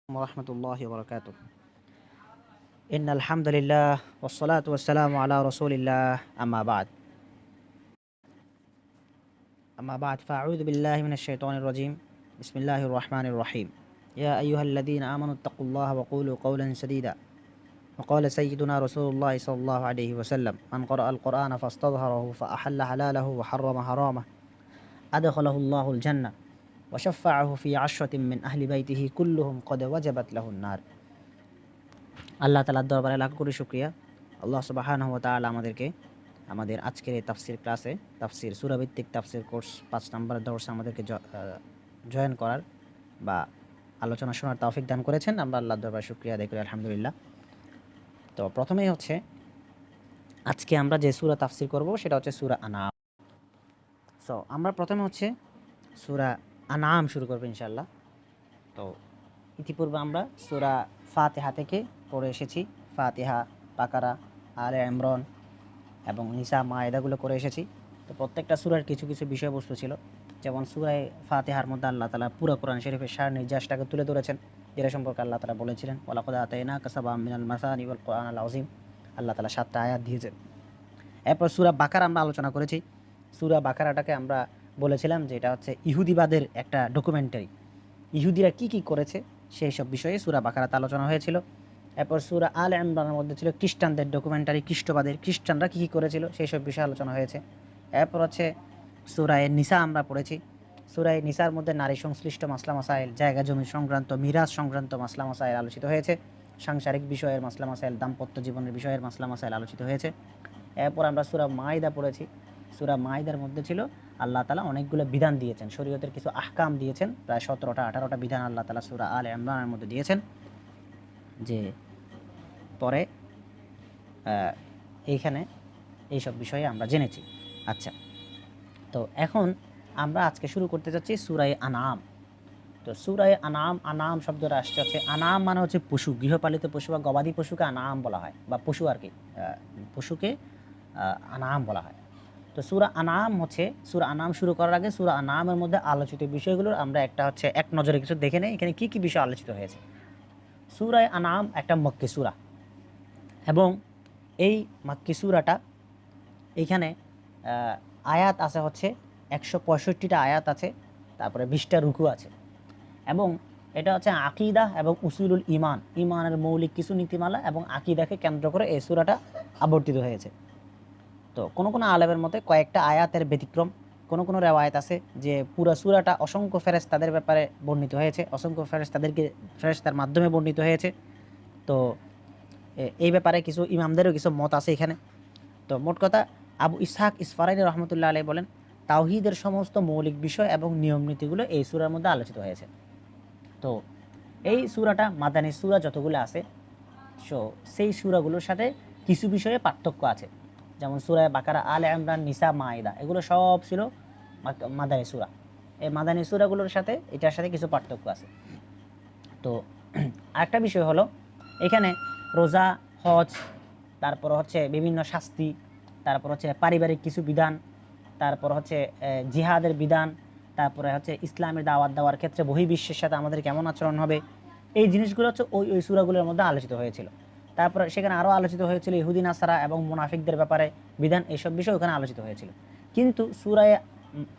ورحمة الله وبركاته. إن الحمد لله والصلاة والسلام على رسول الله أما بعد فأعوذ بالله من الشيطان الرجيم. بسم الله الرحمن الرحيم. يا أيها الذين آمنوا اتقوا الله وقولوا قولا سديدا. وقال سيدنا رسول الله صلى الله عليه وسلم: من قرأ القرآن فاستظهره فأحل حلاله وحرم حرامه أدخله الله الجنة وشفعه في عشرة من أهل بيته كلهم قد وجبت له النار. আল্লাহ তাআলার দরবারে লাখ কোটি শুকরিয়া। আল্লাহ সুবহানাহু ওয়া তাআলা আমাদেরকে আমাদের আজকের এই তাফসীর ক্লাসে তাফসীর সূরা ভিত্তিক তাফসীর কোর্স ৫ নম্বর কোর্সে আমাদেরকে জয়েন করার বা আলোচনা শোনার তৌফিক দান করেছেন। আমরা আল্লাহর দরবারে শুকরিয়া আদায় করি, আলহামদুলিল্লাহ। তো প্রথমেই হচ্ছে আজকে আমরা যে সূরা তাফসীর করব সেটা হচ্ছে সূরা আনআম। আমরা প্রথমে হচ্ছে সূরা আনআম শুরু করব ইনশাআল্লাহ। তো ইতিপূর্বে আমরা সূরা ফাতিহা থেকে পড়ে এসেছি। ফাতিহা, বাকারা, আলে ইমরান এবং নিসা, মায়েদাগুলো করে এসেছি। তো প্রত্যেকটা সূরার কিছু কিছু বিষয়বস্তু ছিল। যেমন সূরায়ে ফাতিহার মধ্যে আল্লাহ তাআলা পুরো কোরআন শরীফের সার নির্যাসটাকে তুলে ধরেছেন, যেটা সম্পর্কে আল্লাহ তাআলা বলেছিলেন ওয়ালাকাদ আতাইনাকা সাবআম মিনাল মাসানি ওয়াল কোরআনিল আযীম। আল্লাহ তাআলা 7টা আয়াত দিয়েছেন। এরপর সূরা বাকারা আমরা আলোচনা করেছি। সূরা বাকারাটাকে আমরা বলেছিলাম যে এটা হচ্ছে ইহুদিবাদের একটা ডকুমেন্টারি। ইহুদিরা কি কি করেছে সেই সব বিষয়ে সূরা বাকারাতে আলোচনা হয়েছিল। এরপর সূরা আলে ইমরানের মধ্যে ছিল খ্রিস্টানদের ডকুমেন্টারি, খ্রিস্টানরা কী কী করেছিল সেই সব বিষয়ে আলোচনা হয়েছে। এরপর হচ্ছে সূরায়ে নিসা আমরা পড়েছি। সূরায়ে নিসার মধ্যে নারী সংশ্লিষ্ট মাসলা মাসাইল, জায়গা জমি সংক্রান্ত, মিরাজ সংক্রান্ত মাসলা মাসাইল আলোচিত হয়েছে। সাংসারিক বিষয়ের মাসলা মাসাইল, দাম্পত্য জীবনের বিষয়ের মাসলা মাসাইল আলোচিত হয়েছে। এরপর আমরা সূরা মাইদা পড়েছি। সূরা মাইদার মধ্যে ছিল আল্লাহ তাআলা অনেকগুলো বিধান দিয়েছেন, শরীয়তের কিছু আহকাম দিয়েছেন, প্রায় 17টা 18টা বিধান আল্লাহ তাআলা সূরা আলে ইমরানের মধ্যে দিয়েছেন, যে পরে এইখানে এইসব বিষয়ে আমরা জেনেছি। আচ্ছা, তো এখন আমরা আজকে শুরু করতে যাচ্ছি সূরায়ে আনআম। তো সূরায়ে আনআম, আনআম শব্দটা আসছে হচ্ছে আনআম মানে হচ্ছে পশু, গৃহপালিত পশু বা গবাদি পশুকে আনআম বলা হয়, বা পশু আর কি, পশুকে আনআম বলা হয়। তো সূরা আনআম হচ্ছে, সূরা আনআম শুরু করার আগে সূরা আনআমের মধ্যে আলোচিত বিষয়গুলোর আমরা একটা হচ্ছে এক নজরে কিছু দেখে নেই, এখানে কী কী বিষয় আলোচিত হয়েছে। সূরায়ে আনআম একটা মক্কি সূরা, এবং এই মক্কি সূরাটা এইখানে আয়াত আছে হচ্ছে 165টা আয়াত আছে, তারপরে 20টা রুকু আছে, এবং এটা হচ্ছে আকিদা এবং উসুলুল ইমান, ইমানের মৌলিক কিছু নীতিমালা এবং আকিদাকে কেন্দ্র করে এই সূরাটা আবর্তিত হয়েছে। তো কোনো কোনো আলেমের মতে কয়েকটা আয়াতের ব্যতিক্রম, কোনো কোনো রেওয়ায়েত আছে যে পুরো সূরাটা অসংখ্য ফেরেশতাদের ব্যাপারে বর্ণিত হয়েছে, অসংখ্য ফেরেশতার মাধ্যমে বর্ণিত হয়েছে। তো এই ব্যাপারে কিছু ইমামদেরও কিছু মত আছে এখানে। তো মোট কথা, আবু ইসহাক ইসফারাইনি রহমতুল্লাহ আলাইহি বলেন তাওহীদের সমস্ত মৌলিক বিষয় এবং নিয়ম নীতিগুলো এই সূরার মধ্যে আলোচিত হয়েছে। তো এই সূরাটা মাদানী সূরা যতগুলো আছে, সেই সূরাগুলোর সাথে কিছু বিষয়ে পার্থক্য আছে। যেমন সূরায়ে বাকারা, আলে ইমরান, নিসা, মাইদা এগুলো সব ছিল মাদানী সূরা। এই মাদানী সূরাগুলোর সাথে এটার সাথে কিছু পার্থক্য আছে। তো আরেকটা বিষয় হলো এখানে রোজা, হজ, তারপর হচ্ছে বিভিন্ন শাস্তি, তারপর হচ্ছে পারিবারিক কিছু বিধান, তারপর হচ্ছে জিহাদের বিধান, তারপরে হচ্ছে ইসলামের দাওয়াত দেওয়ার ক্ষেত্রে বহির্বিশ্বের সাথে আমাদের কেমন আচরণ হবে, এই জিনিসগুলো হচ্ছে ওই সূরাগুলোর মধ্যে আলোচিত হয়েছিল। তারপরে সেখানে আরও আলোচিত হয়েছিল ইহুদি নাসারা এবং মুনাফিকদের ব্যাপারে বিধান, এইসব বিষয় ওখানে আলোচিত হয়েছিল। কিন্তু সূরায়ে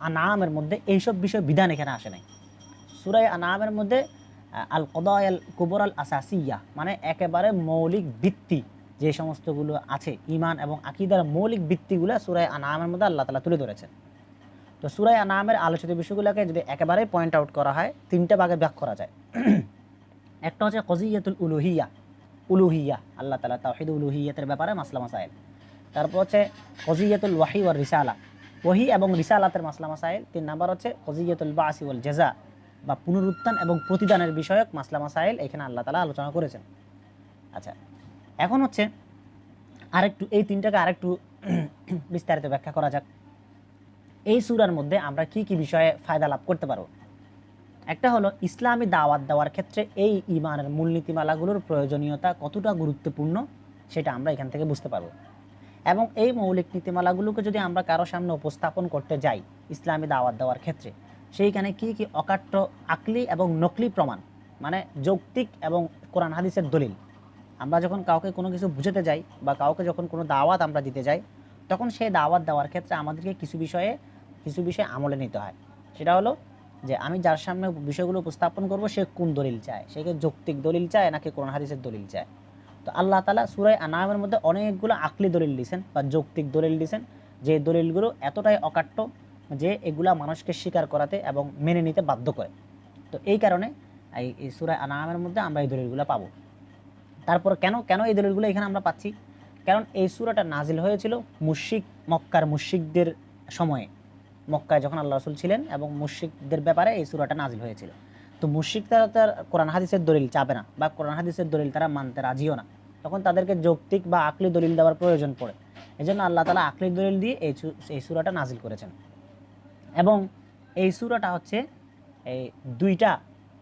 আনআমের মধ্যে এইসব বিষয় বিধান এখানে আসে নাই। সূরায়ে আনআমের মধ্যে আল কদায়াল কুবরাল আসাসিয়া, মানে একেবারে মৌলিক ভিত্তি যে সমস্তগুলো আছে, ঈমান এবং আকীদার মৌলিক ভিত্তিগুলো সূরায়ে আনআমের মধ্যে আল্লাহ তাআলা তুলে ধরেছেন। তো সূরায়ে আনআমের আলোচিত বিষয়গুলোকে যদি একেবারে পয়েন্ট আউট করা হয়, 3টা ভাগে ভাগ করা যায়। একটা হচ্ছে কজিয়াতুল উলুহিয়া, আল্লাহ তাআলা তাওহীদ উলুহিয়াতের ব্যাপারে মাসলা মাসাইল। তারপর হচ্ছে কজিয়াতুল ওয়াহি ওয়ার রিসালা, ওয়াহি এবং রিসালাতের মাসলা মাসাইল। 3 নাম্বার হচ্ছে কজিয়াতুল বাসি ওয়াল জাযা, বা পুনরুত্থান এবং প্রতিদানের বিষয়ক মাসলা মাসাইল এখানে আল্লাহ তাআলা আলোচনা করেছেন। আচ্ছা, এখন হচ্ছে আরেকটু এই 3টাকে আরেকটু বিস্তারিত ব্যাখ্যা করা যাক। এই সূরার মধ্যে আমরা কি কি বিষয়ে ফায়দা লাভ করতে পারব। একটা হলো ইসলামী দাওয়াত দেওয়ার ক্ষেত্রে এই ঈমানের মূলনীতিমালাগুলোর প্রয়োজনীয়তা কতটা গুরুত্বপূর্ণ সেটা আমরা এখান থেকে বুঝতে পারব, এবং এই মৌলিক নীতিমালাগুলোকে যদি আমরা কারো সামনে উপস্থাপন করতে যাই ইসলামী দাওয়াত দেওয়ার ক্ষেত্রে, সেইখানে কি কি অকাট্য আকলি এবং নকলি প্রমাণ মানে যৌক্তিক এবং কোরআন হাদিসের দলিল। আমরা যখন কাউকে কোনো কিছু বুঝাতে যাই বা কাউকে যখন কোনো দাওয়াত আমরা দিতে যাই, তখন সেই দাওয়াত দেওয়ার ক্ষেত্রে আমাদেরকে কিছু বিষয় আমলে নিতে হয়। সেটা হলো যে আমি যার সামনে বিষয়গুলো উপস্থাপন করব সে কোন দলিল চায়, সে কি যৌক্তিক দলিল চায় নাকি কোরআন হাদিসের দলিল চায়। তো আল্লাহ তাআলা সূরা আনামের মধ্যে অনেকগুলো আকলি দলিল দিয়েছেন বা যৌক্তিক দলিল দিয়েছেন, যে দলিলগুলো এতটাই অকাট্য যে এগুলা মানুষকে স্বীকার করাতে এবং মেনে নিতে বাধ্য করে। তো এই কারণে এই সূরা আনামের মধ্যে আমরা এই দলিলগুলো পাবো। তারপর কেন এই দলিলগুলো এখানে আমরা পাচ্ছি? কারণ এই সূরাটা নাজিল হয়েছিল মক্কার মুশরিকদের সময়ে, মক্কায় যখন আল্লাহ রাসূল ছিলেন এবং মুশরিকদের ব্যাপারে এই সূরাটা নাজিল হয়েছিল। তো মুশরিকরা তার কোরআন হাদিসের দলিল চাবে না বা কোরআন হাদিসের দলিল তারা মানতে রাজিও না, তখন তাদেরকে যৌক্তিক বা আকলি দলিল দেওয়ার প্রয়োজন পড়ে। এজন্য আল্লাহ তাআলা আকলি দলিল দিয়ে এই সূরাটা নাজিল করেছেন। এবং এই সূরাটা হচ্ছে এই দুইটা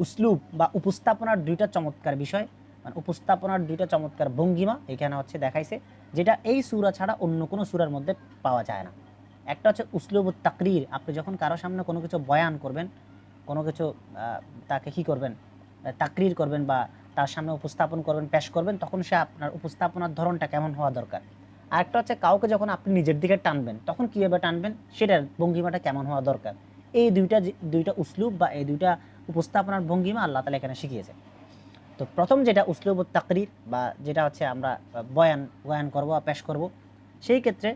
উসলুব বা উপস্থাপনার দুইটা চমৎকার বিষয়, মানে উপস্থাপনার দুইটা চমৎকার ভঙ্গিমা এখানে হচ্ছে দেখাইছে, যেটা এই সূরা ছাড়া অন্য কোনো সূরার মধ্যে পাওয়া যায় না। একটা হচ্ছে উসলুবুত তাকরির, আপনি যখন কারো সামনে কোনো কিছু বয়ান করবেন, কোনো কিছু তাকে কী করবেন, তাকরির করবেন বা তার সামনে উপস্থাপন করবেন, পেশ করবেন, তখন সে আপনার উপস্থাপনার ধরনটা কেমন হওয়া দরকার। আরেকটা হচ্ছে কাউকে যখন আপনি নিজের দিকে টানবেন, তখন কীভাবে টানবেন সেটার ভঙ্গিমাটা কেমন হওয়া দরকার। এই দুইটা উসলুব বা এই দুইটা উপস্থাপনার ভঙ্গিমা আল্লাহ তাআলা এখানে শিখিয়েছে। তো প্রথম যেটা উসলুবুত তাকরির বা যেটা হচ্ছে আমরা বয়ান করব বা পেশ করব, সেই ক্ষেত্রে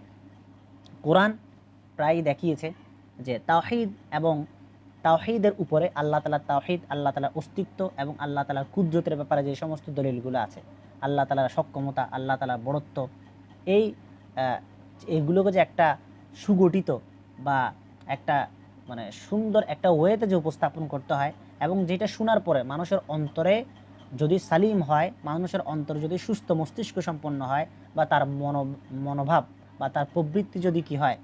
কোরআন প্রায়ই দেখিয়েছে যে তাওহীদের উপরে আল্লাহ তাআলার তাওহীদ, আল্লাহ তাআলার অস্তিত্ব এবং আল্লাহ তাআলার কুদরতের ব্যাপারে যে সমস্ত দলিলগুলো আছে, আল্লাহ তাআলার সক্ষমতা, আল্লাহ তাআলার বড়ত্ব, এই এইগুলোকে যে একটা সুগঠিত বা একটা মানে সুন্দর একটা ওয়েতে যে উপস্থাপন করতে হয়, এবং যেটা শোনার পরে মানুষের অন্তরে যদি সালিম হয়, মানুষের অন্তর যদি সুস্থ মস্তিষ্ক সম্পন্ন হয়, বা তার মনোভাব বা তার প্রবৃত্তি যদি কি হয়,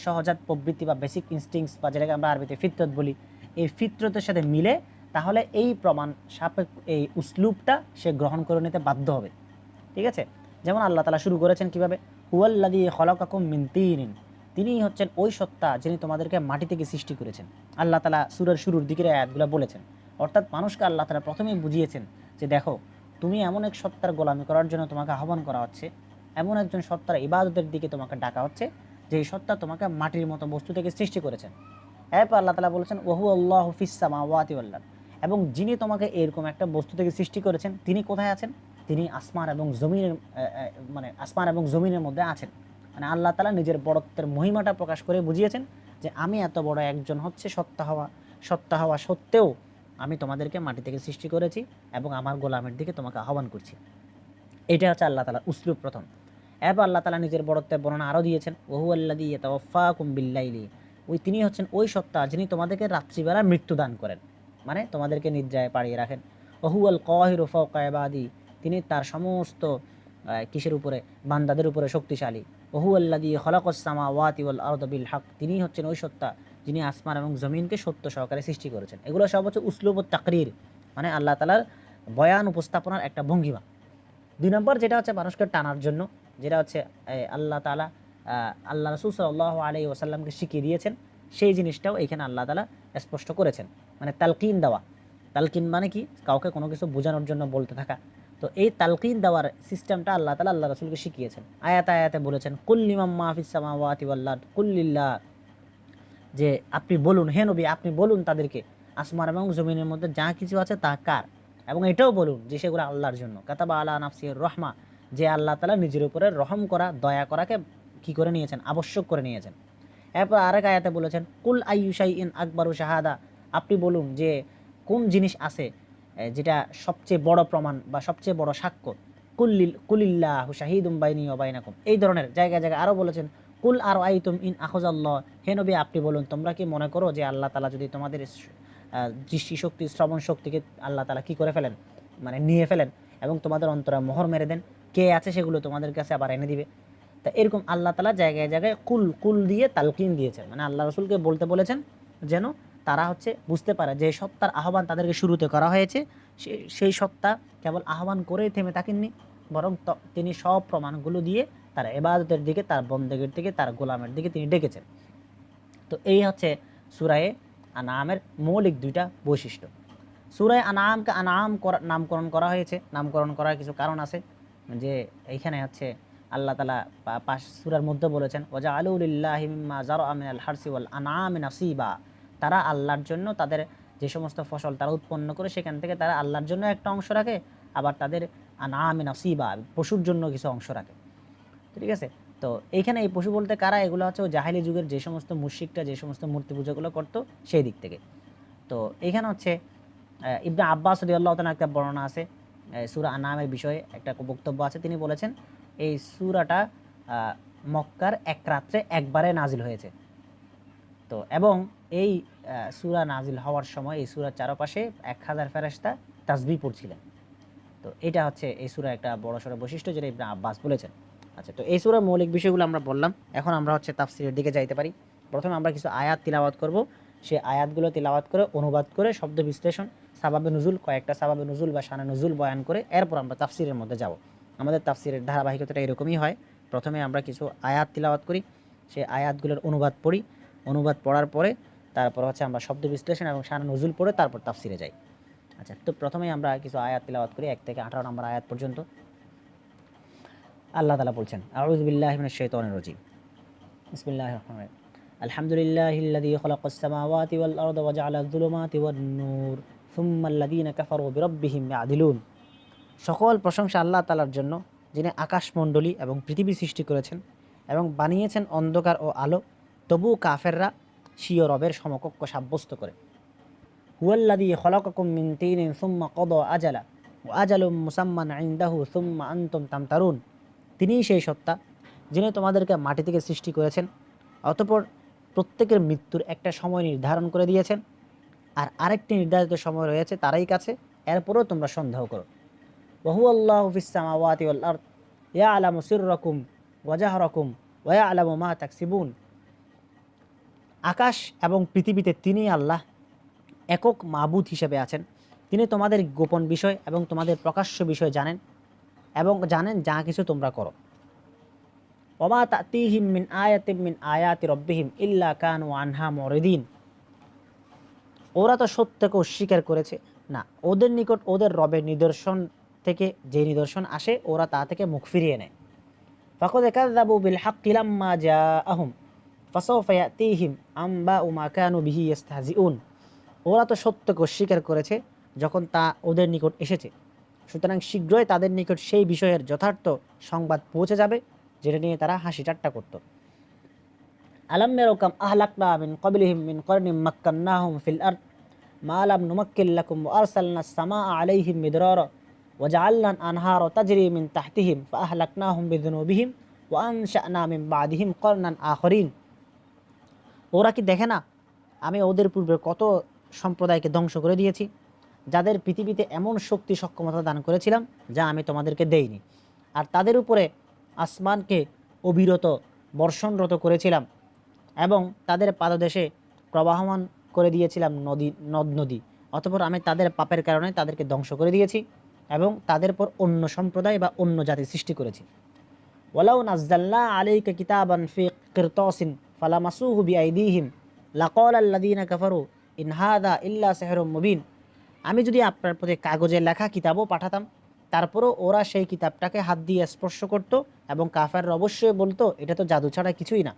সহজাত প্রবৃত্তি বা বেসিক ইনস্টিংস বা যেটাকে আমরা আরবিতে ফিতরত বলি, এই ফিতরতের সাথে মিলে, তাহলে এই প্রমাণ এই উসলুবটা সে গ্রহণ করে নিতে বাধ্য হবে। ঠিক আছে? যেমন আল্লাহ তাআলা শুরু করেছেন কিভাবে, হুয়াল্লাযী খলাকাকুম মিন তিনিন, তিনিই হচ্ছেন ওই সত্তা যিনি তোমাদেরকে মাটি থেকে সৃষ্টি করেছেন। আল্লাহ তাআলা সূরার শুরুর দিকের আয়াতগুলো বলেছেন, অর্থাৎ মানুষকে আল্লাহ তাআলা প্রথমেই বুঝিয়েছেন যে দেখো, তুমি এমন এক সত্তার গোলামি করার জন্য তোমাকে আহ্বান করা হচ্ছে, এমন একজন সত্তার ইবাদতের দিকে তোমাকে ডাকা হচ্ছে, যেই সত্তা তোমাকে মাটির মতো বস্তু থেকে সৃষ্টি করেছেন। এরপর আল্লাহ তাআলা বলেছেন ওহু আল্লাহু ফিস সামাওয়াতি ওয়াল আরদ, এবং যিনি তোমাকে এরকম একটা বস্তু থেকে সৃষ্টি করেছেন তিনি কোথায় আছেন? তিনি আসমান এবং জমিনের মধ্যে আছেন। মানে আল্লাহ তাআলা নিজের বড়ত্বের মহিমাটা প্রকাশ করে বুঝিয়েছেন যে আমি এত বড় একজন হচ্ছে সত্তা হওয়া সত্ত্বেও আমি তোমাদেরকে মাটি থেকে সৃষ্টি করেছি এবং আমার গোলামের দিকে তোমাকে আহ্বান করছি। এটা হচ্ছে আল্লাহ তাআলার উসলুব প্রথম। এরপর আল্লাহ তাআলা নিজের বড়ত্বের বর্ণনা আরও দিয়েছেন, ওহুয়াল্লাযী ইয়াতাওয়াফাকুম বিল্লাইলি, তিনি হচ্ছেন ওই সত্তা যিনি তোমাদেরকে রাত্রিবেলা মৃত্যু দান করেন, মানে তোমাদেরকে নিদ্রায় পাড়িয়ে রাখেন। ওহুয়াল কাহিরু ফাওকা ইবাদি, তিনি তার সমস্ত কিসের উপরে, বান্দাদের উপরে শক্তিশালী। ওহুয়াল্লাযী খলাকাস সামাওয়াতি ওয়াল আরদা বিল হক, তিনি হচ্ছেন ওই সত্তা যিনি আসমান এবং জমিনকে সত্য সহকারে সৃষ্টি করেছেন। এগুলো সব হচ্ছে উসলুবুত তাকরির, মানে আল্লাহ তাআলার বয়ান উপস্থাপনার একটা ভঙ্গিমা। 2 নম্বর যেটা হচ্ছে মানুষকে টানার জন্য, যেটা হচ্ছে আল্লাহ তাআলা আল্লাহ রাসূল সাল্লাল্লাহু আলাইহি ওয়াসাল্লামকে শিখিয়ে দিয়েছেন, সেই জিনিসটাও এখানে আল্লাহ তাআলা স্পষ্ট করেছেন, মানে তালকিন দেওয়া। তালকিন মানে কি? কাউকে কোনো কিছু বোঝানোর জন্য বলতে থাকা। তো এই তালকিন দেওয়ার সিস্টেমটা আল্লাহ তাআলা আল্লাহ রাসূলকে শিখিয়েছেন। আয়াতে বলেছেন কুল লিমান মা ফিস সামাওয়াতি ওয়াল আরদ কুল লিল্লাহ, যে আপনি বলুন, হে নবী আপনি বলুন তাদেরকে, আসমান এবং জমিনের মধ্যে যা কিছু আছে তা কার, এবং এটাও বলুন যে সেগুলো আল্লাহর জন্য। কাতাবা আলা নাফসিহির রহমা, যে আল্লাহ তাআলা নিজের উপরে রহম করা, দয়া করাকে কি করে নিয়েছেন? আবশ্যক করে নিয়েছেন। এরপর আরেক আয়াতে বলেছেন কুল আইয়ু শাইইন আকবারু শাহাদা, আপনি বলুন যে কোন জিনিস আছে যেটা সবচেয়ে বড় প্রমাণ বা সবচেয়ে বড় সাক্ষ্য। কুলিল্লাহু শাহিদুম বাইনি ওয়া বাইনাকুম, এই ধরনের জায়গায় আরও বলেছেন কুল আর আইতুম ইন আখাযাল্লাহ, হে নবী আপনি বলুন তোমরা কি মনে করো যে আল্লাহ তাআলা যদি তোমাদের দৃষ্টিশক্তি, শ্রবণ শক্তিকে আল্লাহ তাআলা কি করে ফেলেন, মানে নিয়ে ফেলেন, এবং তোমাদের অন্তরে মোহর মেরে দেন, কে আছে সেগুলো তোমাদের কাছে আবার এনে দিবে। তা এরকম আল্লাহ তাআলা জায়গায় কুল দিয়ে তালকিন দিয়েছেন, মানে আল্লাহ রাসূলকে বলতে বলেছেন যেন তারা হচ্ছে বুঝতে পারে যে সত্তার আহ্বান তাদেরকে শুরুতে করা হয়েছে, সেই সত্তা কেবল আহ্বান করেই থেমে থাকেননি, বরং তিনি সব প্রমাণগুলো দিয়ে তার ইবাদতের দিকে, তার বন্দেগীর দিকে, তার গোলামের দিকে তিনি ডেকেছেন। তো এই হচ্ছে সূরা আনামের মৌলিক 2টা বৈশিষ্ট্য। সূরা আনআমকে নামকরণ করা হয়েছে। নামকরণ করার কিছু কারণ আছে, যে এইখানে হচ্ছে আল্লাহ তাআলা সূরার মধ্যে বলেছেন ওয়াজআলু লিল্লাহি মিম্মা যারআ মিনাল হারসি ওয়াল আনআমি নাসিবা, তারা আল্লাহর জন্য তাদের যে সমস্ত ফসল তারা উৎপন্ন করে সেখান থেকে তারা আল্লাহর জন্য একটা অংশ রাখে, আবার তাদের আনআমি নাসিবা পশুর জন্য কিছু অংশ রাখে। ঠিক আছে, তো এইখানে এই পশু বলতে কারা, এগুলো হচ্ছে জাহেলি যুগের যে সমস্ত মুশরিকরা যে সমস্ত মূর্তি পূজাগুলো করতো সেই দিক থেকে। তো এইখানে হচ্ছে ইবনে আব্বাস রাদিয়াল্লাহু তাআলা একটা বর্ণনা আছে সূরা আনআমের বিষয়ে, একটা বক্তব্য আছে। তিনি বলেছেন এই সূরাটা মক্কার এক রাত্রে একবারে নাজিল হয়েছে। তো এবং এই সূরা নাজিল হওয়ার সময় এই সূরার চারপাশে 1000 ফেরেশতা তাসবিহ পড়ছিলেন। তো এটা হচ্ছে এই সূরার একটা বড়সড় বৈশিষ্ট্য, যেটা ইবনে আব্বাস বলেছেন। আচ্ছা, তো এই সূরার মৌলিক বিষয়গুলো আমরা বললাম। এখন আমরা হচ্ছে তাফসীরের দিকে যাইতে পারি। প্রথমে আমরা কিছু আয়াত তিলাওয়াত করব, সেই আয়াতগুলো তিলাওয়াত করে অনুবাদ করে শব্দ বিশ্লেষণ, সাবাবে নুজুল, কয়েকটা সাবাবে নুজুল বা শানে নুজুল বয়ান করে এরপর আমরা তাফসীরের মধ্যে যাব। আমাদের তাফসীরের ধারাবাহিকতাটা এরকমই হয়। প্রথমে আমরা কিছু আয়াত তিলাওয়াত করি, সেই আয়াতগুলোর অনুবাদ পড়ি, অনুবাদ পড়ার পরে তারপর হচ্ছে আমরা শব্দ বিশ্লেষণ এবং শানে নুজুল পড়ে তারপর তাফসীরে যাই। আচ্ছা, তো প্রথমেই আমরা কিছু আয়াত তিলাওয়াত করি 1 থেকে 18 নম্বর আয়াত পর্যন্ত। আল্লাহ তাআলা বলছেন, আউযু বিল্লাহি মিনাশ শাইতানির রাজীম, বিসমিল্লাহির রহমানির রহিম, আলহামদুলিল্লাহিল্লাযী খালাকাস সামাওয়াতি ওয়াল আরদা ওয়া জাআলায যুলুমাতি ওয়ান নূর সুম্মাল্লাযীনা কাফারু বিরাব্বিহিম ইয়াদিলুন। সকল প্রশংসা আল্লাহ তাআলার জন্য, যিনি আকাশমণ্ডলী এবং পৃথিবী সৃষ্টি করেছেন এবং বানিয়েছেন অন্ধকার ও আলো, তবুও কাফেররা স্বীয় রবের সমকক্ষ সাব্যস্ত করে। হুয়াল্লাযী খালাকাকুম মিন তিনিন সুম্মা কাদা আজালা ওয়া আজালুম মুসাম্মান ইনদাহু সুম্মা আনতুম তামতারুন। তিনিই সেই সত্তা যিনি তোমাদেরকে মাটি থেকে সৃষ্টি করেছেন, অতঃপর প্রত্যেকের মৃত্যুর একটা সময় নির্ধারণ করে দিয়েছেন, আর আরেকটি নির্ধারিত সময় রয়েছে তারই কাছে, এরপরও তোমরা সন্দেহ করো। ওয়া হুয়াল্লাহু ফিস সামাওয়াতি ওয়াল আরদ ইয়ালামু সিররাকুম ওয়া জাহরাকুম ওয়া ইয়ালামু মা তাকসিবুন। আকাশ এবং পৃথিবীতে তিনিই আল্লাহ একক মাবুদ হিসেবে আছেন। তিনি তোমাদের গোপন বিষয় এবং তোমাদের প্রকাশ্য বিষয় জানেন এবং জানেন যা কিছু তোমরা করো। ওমা তাতিহিম মিন আয়াতিম মিন আয়াতি রব্বিহিম ইল্লা কানু আনহা মুরিদিন। ওরা তো সত্যকে অস্বীকার করেছে না, ওদের নিকট ওদের রবের নিদর্শন থেকে যে নিদর্শন আসে ওরা তা থেকে মুখ ফিরিয়ে নেয়। ফাকাদ কাযাবু বিল হাক্কি লাম্মা জাআহুম ফাসাওফা ইয়াতিহিম আম্বাউ মা কানু বিহি ইস্তাহজিউন। ওরা তো সত্যকে অস্বীকার করেছে যখন তা ওদের নিকট এসেছে, সুতরাং শীঘ্রই তাদের নিকট সেই বিষয়ের যথার্থ সংবাদ পৌঁছে যাবে যেটা নিয়ে তারা হাসি ঠাট্টা করত। আলাম ইয়ারাউ কাম আহলাকনা মিন ক্বাবলিহিম মিন কারনিম মাক্কান্নাহুম ফিল আরদ মা লাম নুমাক্কিন লাকুম ওয়া আরসালনাস সামাআ আলাইহিম মিদরারা ওয়া জাআলনা আনহারা তাজরি মিন তাহতিহিম ফাআহলাকনাহুম বিযুনুবিহিম ওয়া আনশা'না মিন বা'দিহিম কারনান আখরিন। ওরা কি দেখে না আমি ওদের পূর্বে কত সম্প্রদায়কে ধ্বংস করে দিয়েছি, যাদের পৃথিবীতে এমন শক্তি সক্ষমতা দান করেছিলাম যা আমি তোমাদেরকে দেইনি, আর তাদের উপরে আসমানকে অবিরত বর্ষণরত করেছিলাম এবং তাদের পাদদেশে প্রবাহমান করে দিয়েছিলাম নদ নদী। অতঃপর আমি তাদের পাপের কারণে তাদেরকে ধ্বংস করে দিয়েছি এবং তাদের পর অন্য সম্প্রদায় বা অন্য জাতি সৃষ্টি করেছি। ওয়ালাউ নাজ্জালনা আলাইকা কিতাবান ফি কিরতাসিন ফালামাসুহু বিআইদিহিম লাকালাল্লাযীনা কাফারু ইন হাযা ইল্লা সিহরুম মুবিন। আমি যদি আপনার প্রতি কাগজে লেখা কিতাবও পাঠাতাম, তারপরও ওরা সেই কিতাবটাকে হাত দিয়ে স্পর্শ করত এবং কাফেররা অবশ্যই বলতো এটা তো জাদু ছাড়া কিছুই না।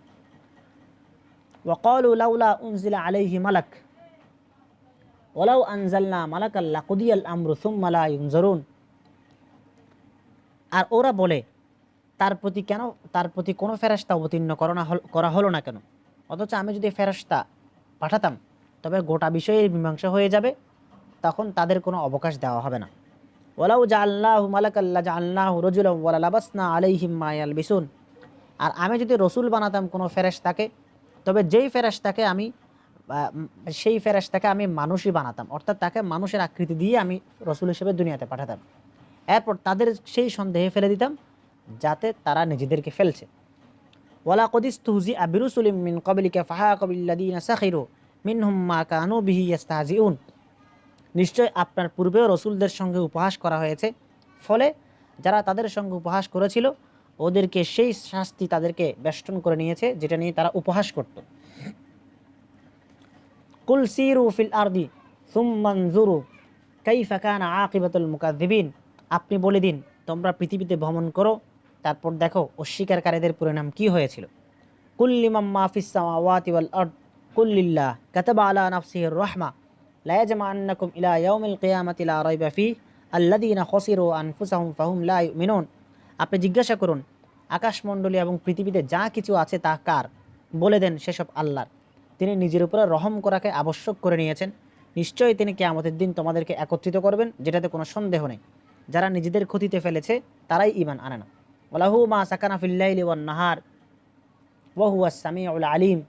ওয়াকালু লাউলা উনজিলা আলাইহি মালাক ওয়ালাউ আনজালনা মালাকাল লাকুদিয়াল আমরু সুম্মা লা ইউনজারুন। আর ওরা বলে তার প্রতি কোনো ফেরেশতা অবতীর্ণ করা হলো না কেন, অথচ আমি যদি ফেরেশতা পাঠাতাম তবে গোটা বিষয়ের মীমাংসা হয়ে যাবে, তখন তাদের কোনো অবকাশ দেওয়া হবে না। ওয়ালাউ জাআলনাহু মালাকাল লাজআলনাহু রাজুলান ওয়া লাবাসনা আলাইহিম মা ইয়ালবিসুন। আর আমি যদি রসুল বানাতাম কোনো ফেরেশতাকে, তবে সেই ফেরেশতাকে আমি মানুষই বানাতাম, অর্থাৎ তাকে মানুষের আকৃতি দিয়ে আমি রসুল হিসেবে দুনিয়াতে পাঠাতাম। এরপর তাদের সেই সন্দেহে ফেলে দিতাম যাতে তারা নিজেদেরকে ফেলছে। ওয়ালা কদিস্তুহজিআ বিরুসুলিম মিন ক্বাবলিকা ফাহাকা বিল্লাযীনা সাখিরু মিনহুম মা কানু বিহি ইস্তাহজিউন। নিশ্চয় আপনার পূর্বেও রসুলদের সঙ্গে উপহাস করা হয়েছে, ফলে যারা তাদের সঙ্গে উপহাস করেছিল ওদেরকে সেই শাস্তি তাদেরকে বেষ্টন করে নিয়েছে যেটা নিয়ে তারা উপহাস করত। কুল সিরু ফিল আরদি সুম্মা আনজুরু কাইফা কানা আকিবাতুল মুকাজ্জিবিন, আপনি বলে দিন তোমরা পৃথিবীতে ভ্রমণ করো, তারপর দেখো অস্বীকারীদের পরিণাম কি হয়েছিল। কুল লিমান মা ফিস সামাওয়াতি ওয়াল আরদ কুল লিল্লাহ কাতাবা আলা নাফসিহির রাহমা লা ইয়াজমা'আন্নাকুম ইলা ইয়াউমিল কিয়ামাতি লা রাইবা ফীহি আল্লাযীনা খাসিরু আনফুসাহুম ফাহুম লা ইউমিনুন। আপনি জিজ্ঞাসা করুন আকাশমণ্ডলী এবং পৃথিবীতে যা কিছু আছে তা কার, বলে দেন সেসব আল্লাহর, তিনি নিজের উপরে রহম করাকে আবশ্যক করে নিয়েছেন। নিশ্চয়ই তিনি কিয়ামতের দিন তোমাদেরকে একত্রিত করবেন, যেটাতে কোনো সন্দেহ নেই। যারা নিজেদের ক্ষতিতে ফেলেছে তারাই ঈমান আনে না। ওয়ালাহু মা সাকানা ফিল লাইলি ওয়ান নাহার ওয়া হুয়াস সামিউল আলিম।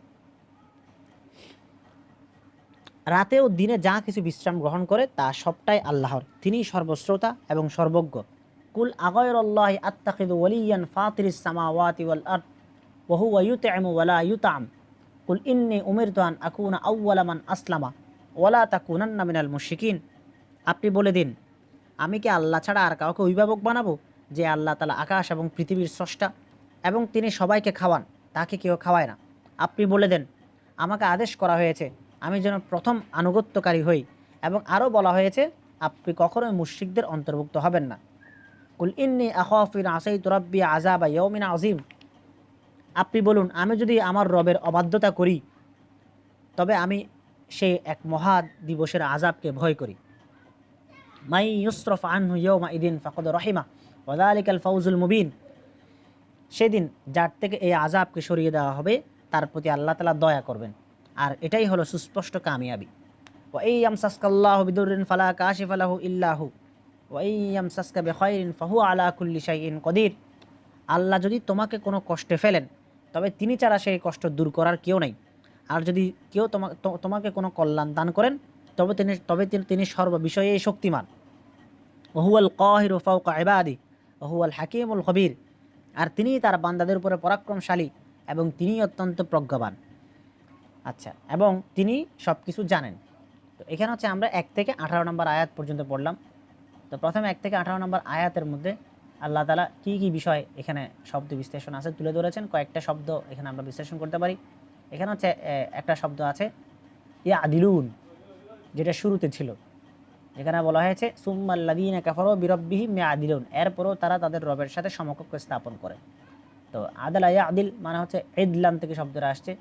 রাতে ও দিনে যা কিছু বিশ্রাম গ্রহণ করে তা সবটাই আল্লাহর, তিনিই সর্বশ্রোতা এবং সর্বজ্ঞ। কুল আগায়রাল্লাহি আত্তাখিযু ওয়ালিয়ান ফাতিরিস সামাওয়াতি ওয়াল আরদ ওয়া হুয়া ইউত'iমু ওয়া লা ইউত'আম কুল ইন্নী উমিরতু আন আকুনা আউওয়ালা মান আসলামা ওয়া লা তাকুনান্না মিনাল মুশরিকিন। আপনি বলে দিন আমি কি আল্লাহ ছাড়া আর কাউকে অভিভাবক বানাবো, যে আল্লাহ তাআলা আকাশ এবং পৃথিবীর স্রষ্টা এবং তিনি সবাইকে খাওয়ান, তাকে কেউ খাওয়ায় না। আপনি বলে দেন আমাকে আদেশ করা হয়েছে আমি যেন প্রথম আনুগত্যকারী হই, এবং আরও বলা হয়েছে আপনি কখনোই মুশরিকদের অন্তর্ভুক্ত হবেন না। কুল ইন্নী আখাফু ইন আসাইতু রাব্বি আযাবা ইয়াউমিন আযীম। আপনি বলুন আমি যদি আমার রবের অবাধ্যতা করি তবে আমি সেই এক মহা দিবসের আযাবকে ভয় করি। মাই ইউসরাফ আনহু ইয়াউমা ইদিন ফাকাদ রাহিমা ওয়া যালিকাল ফাউজুল মুবিন। সেদিন যার থেকে এই আযাবকে সরিয়ে দেওয়া হবে তার প্রতি আল্লাহ তাআলা দয়া করবেন, আর এটাই হলো সুস্পষ্ট কামিয়াবি। ওয়া ইয়ামসাসকাল্লাহু বিদুররিন ফালা কাশিফা লাহু ইল্লা হু ওয়া ইয়ামসাসকা বিখাইরিন ফাহুয়া আলা কুল্লি শাইইন কদির। আল্লাহ যদি তোমাকে কোনো কষ্টে ফেলেন তবে তিনি ছাড়া সেই কষ্ট দূর করার কেউ নেই, আর যদি কেউ তোমাকে কোনো কল্যাণ দান করেন তবে তিনি সর্ববিষয়ে শক্তিমান। ওয়া হুয়াল কাহিরু ফাওকা ইবাদি ওয়া হুয়াল হাকীমুল খবীর। আর তিনিই তার বান্দাদের উপরে পরাক্রমশালী এবং তিনিই অত্যন্ত প্রজ্ঞাবান। আচ্ছা, এবং তিনি সব কিছু জানেন। তো এখানে হচ্ছে আমরা 1 থেকে 18 নম্বর আয়াত পর্যন্ত পড়লাম। তো প্রথমে 1 থেকে 18 নম্বর আয়াতের মধ্যে আল্লাহ তাআলা কী কী বিষয় এখানে শব্দ বিশ্লেষণ আছে তুলে ধরেছেন। কয়েকটা শব্দ এখানে আমরা বিশ্লেষণ করতে পারি। এখানে হচ্ছে একটা শব্দ আছে ইয়াদিলুন, যেটা শুরুতে ছিল, যেখানে বলা হয়েছে সুম্মাল্লাযীনা কাফারু বিরাব্বিহিম ইয়াদিলুন, এরপরও তারা তাদের রবের সাথে সমকক্ষ স্থাপন করে। তো আদালা ইয়াদিল মানে হচ্ছে ইদলান থেকে শব্দটা আসছে।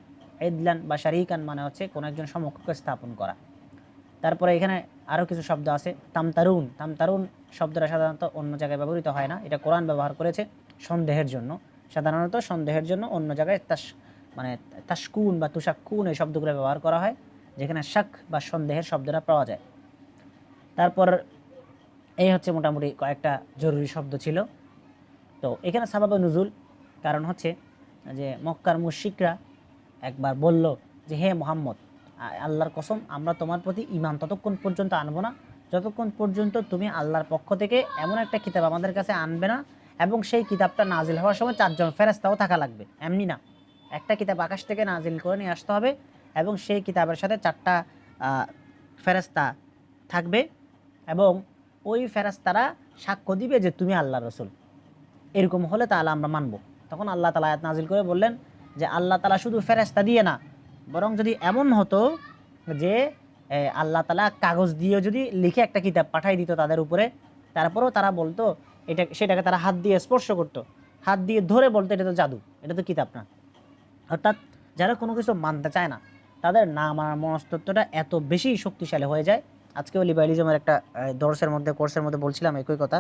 ইদলান বা শারীকান মানে হচ্ছে কোনো একজন সমকক্ষ স্থাপন করা। তারপরে এখানে আরও কিছু শব্দ আছে তামতারুন। তামতারুন শব্দটা সাধারণত অন্য জায়গায় ব্যবহৃত হয় না, এটা কোরআন ব্যবহার করেছে সন্দেহের জন্য। সাধারণত সন্দেহের জন্য অন্য জায়গায় তাশকুন বা তুশাক্কুন এই শব্দগুলো ব্যবহার করা হয়, যেখানে শাক বা সন্দেহের শব্দটা পাওয়া যায়। তারপর এই হচ্ছে মোটামুটি কয়েকটা জরুরি শব্দ ছিল। তো এখানে সাবাবে নুজুল কারণ হচ্ছে যে মক্কার মুশরিকরা একবার বলল যে হে মুহাম্মদ, আল্লাহর কসম আমরা তোমার প্রতি ঈমান ততক্ষণ পর্যন্ত আনবো না যতক্ষণ পর্যন্ত তুমি আল্লাহর পক্ষ থেকে এমন একটা কিতাব আমাদের কাছে আনবে না, এবং সেই কিতাবটা নাজিল হওয়ার সময় 4 জন ফেরেশতাও থাকা লাগবে। এমনি না, একটা কিতাব আকাশ থেকে নাজিল করে নিয়ে আসতে হবে এবং সেই কিতাবের সাথে 4টা ফেরেশতা থাকবে, এবং ওই ফেরেশতারা সাক্ষ্য দিবে যে তুমি আল্লাহর রাসূল। এরকম হলে তাহলে আমরা মানব। তখন আল্লাহ তাআলা আয়াত নাজিল করে বললেন যে আল্লাহ তাআলা শুধু ফেরেশতা দিয়ে না, বরং যদি এমন হতো যে আল্লাহ তাআলা কাগজ দিয়ে যদি লিখে একটা কিতাব পাঠাই দিত তাদের উপরে, তারপরেও তারা বলতো সেটাকে তারা হাত দিয়ে স্পর্শ করতো, হাত দিয়ে ধরে বলতো এটা তো জাদু, এটা তো কিতাব না। অর্থাৎ যারা কোনো কিছু মানতে চায় না তাদের না মানার মনস্তত্ত্বটা এত বেশি শক্তিশালী হয়ে যায়। আজকেও লিবারালিজমের একটা কোর্সের মধ্যে বলছিলাম একই কথা,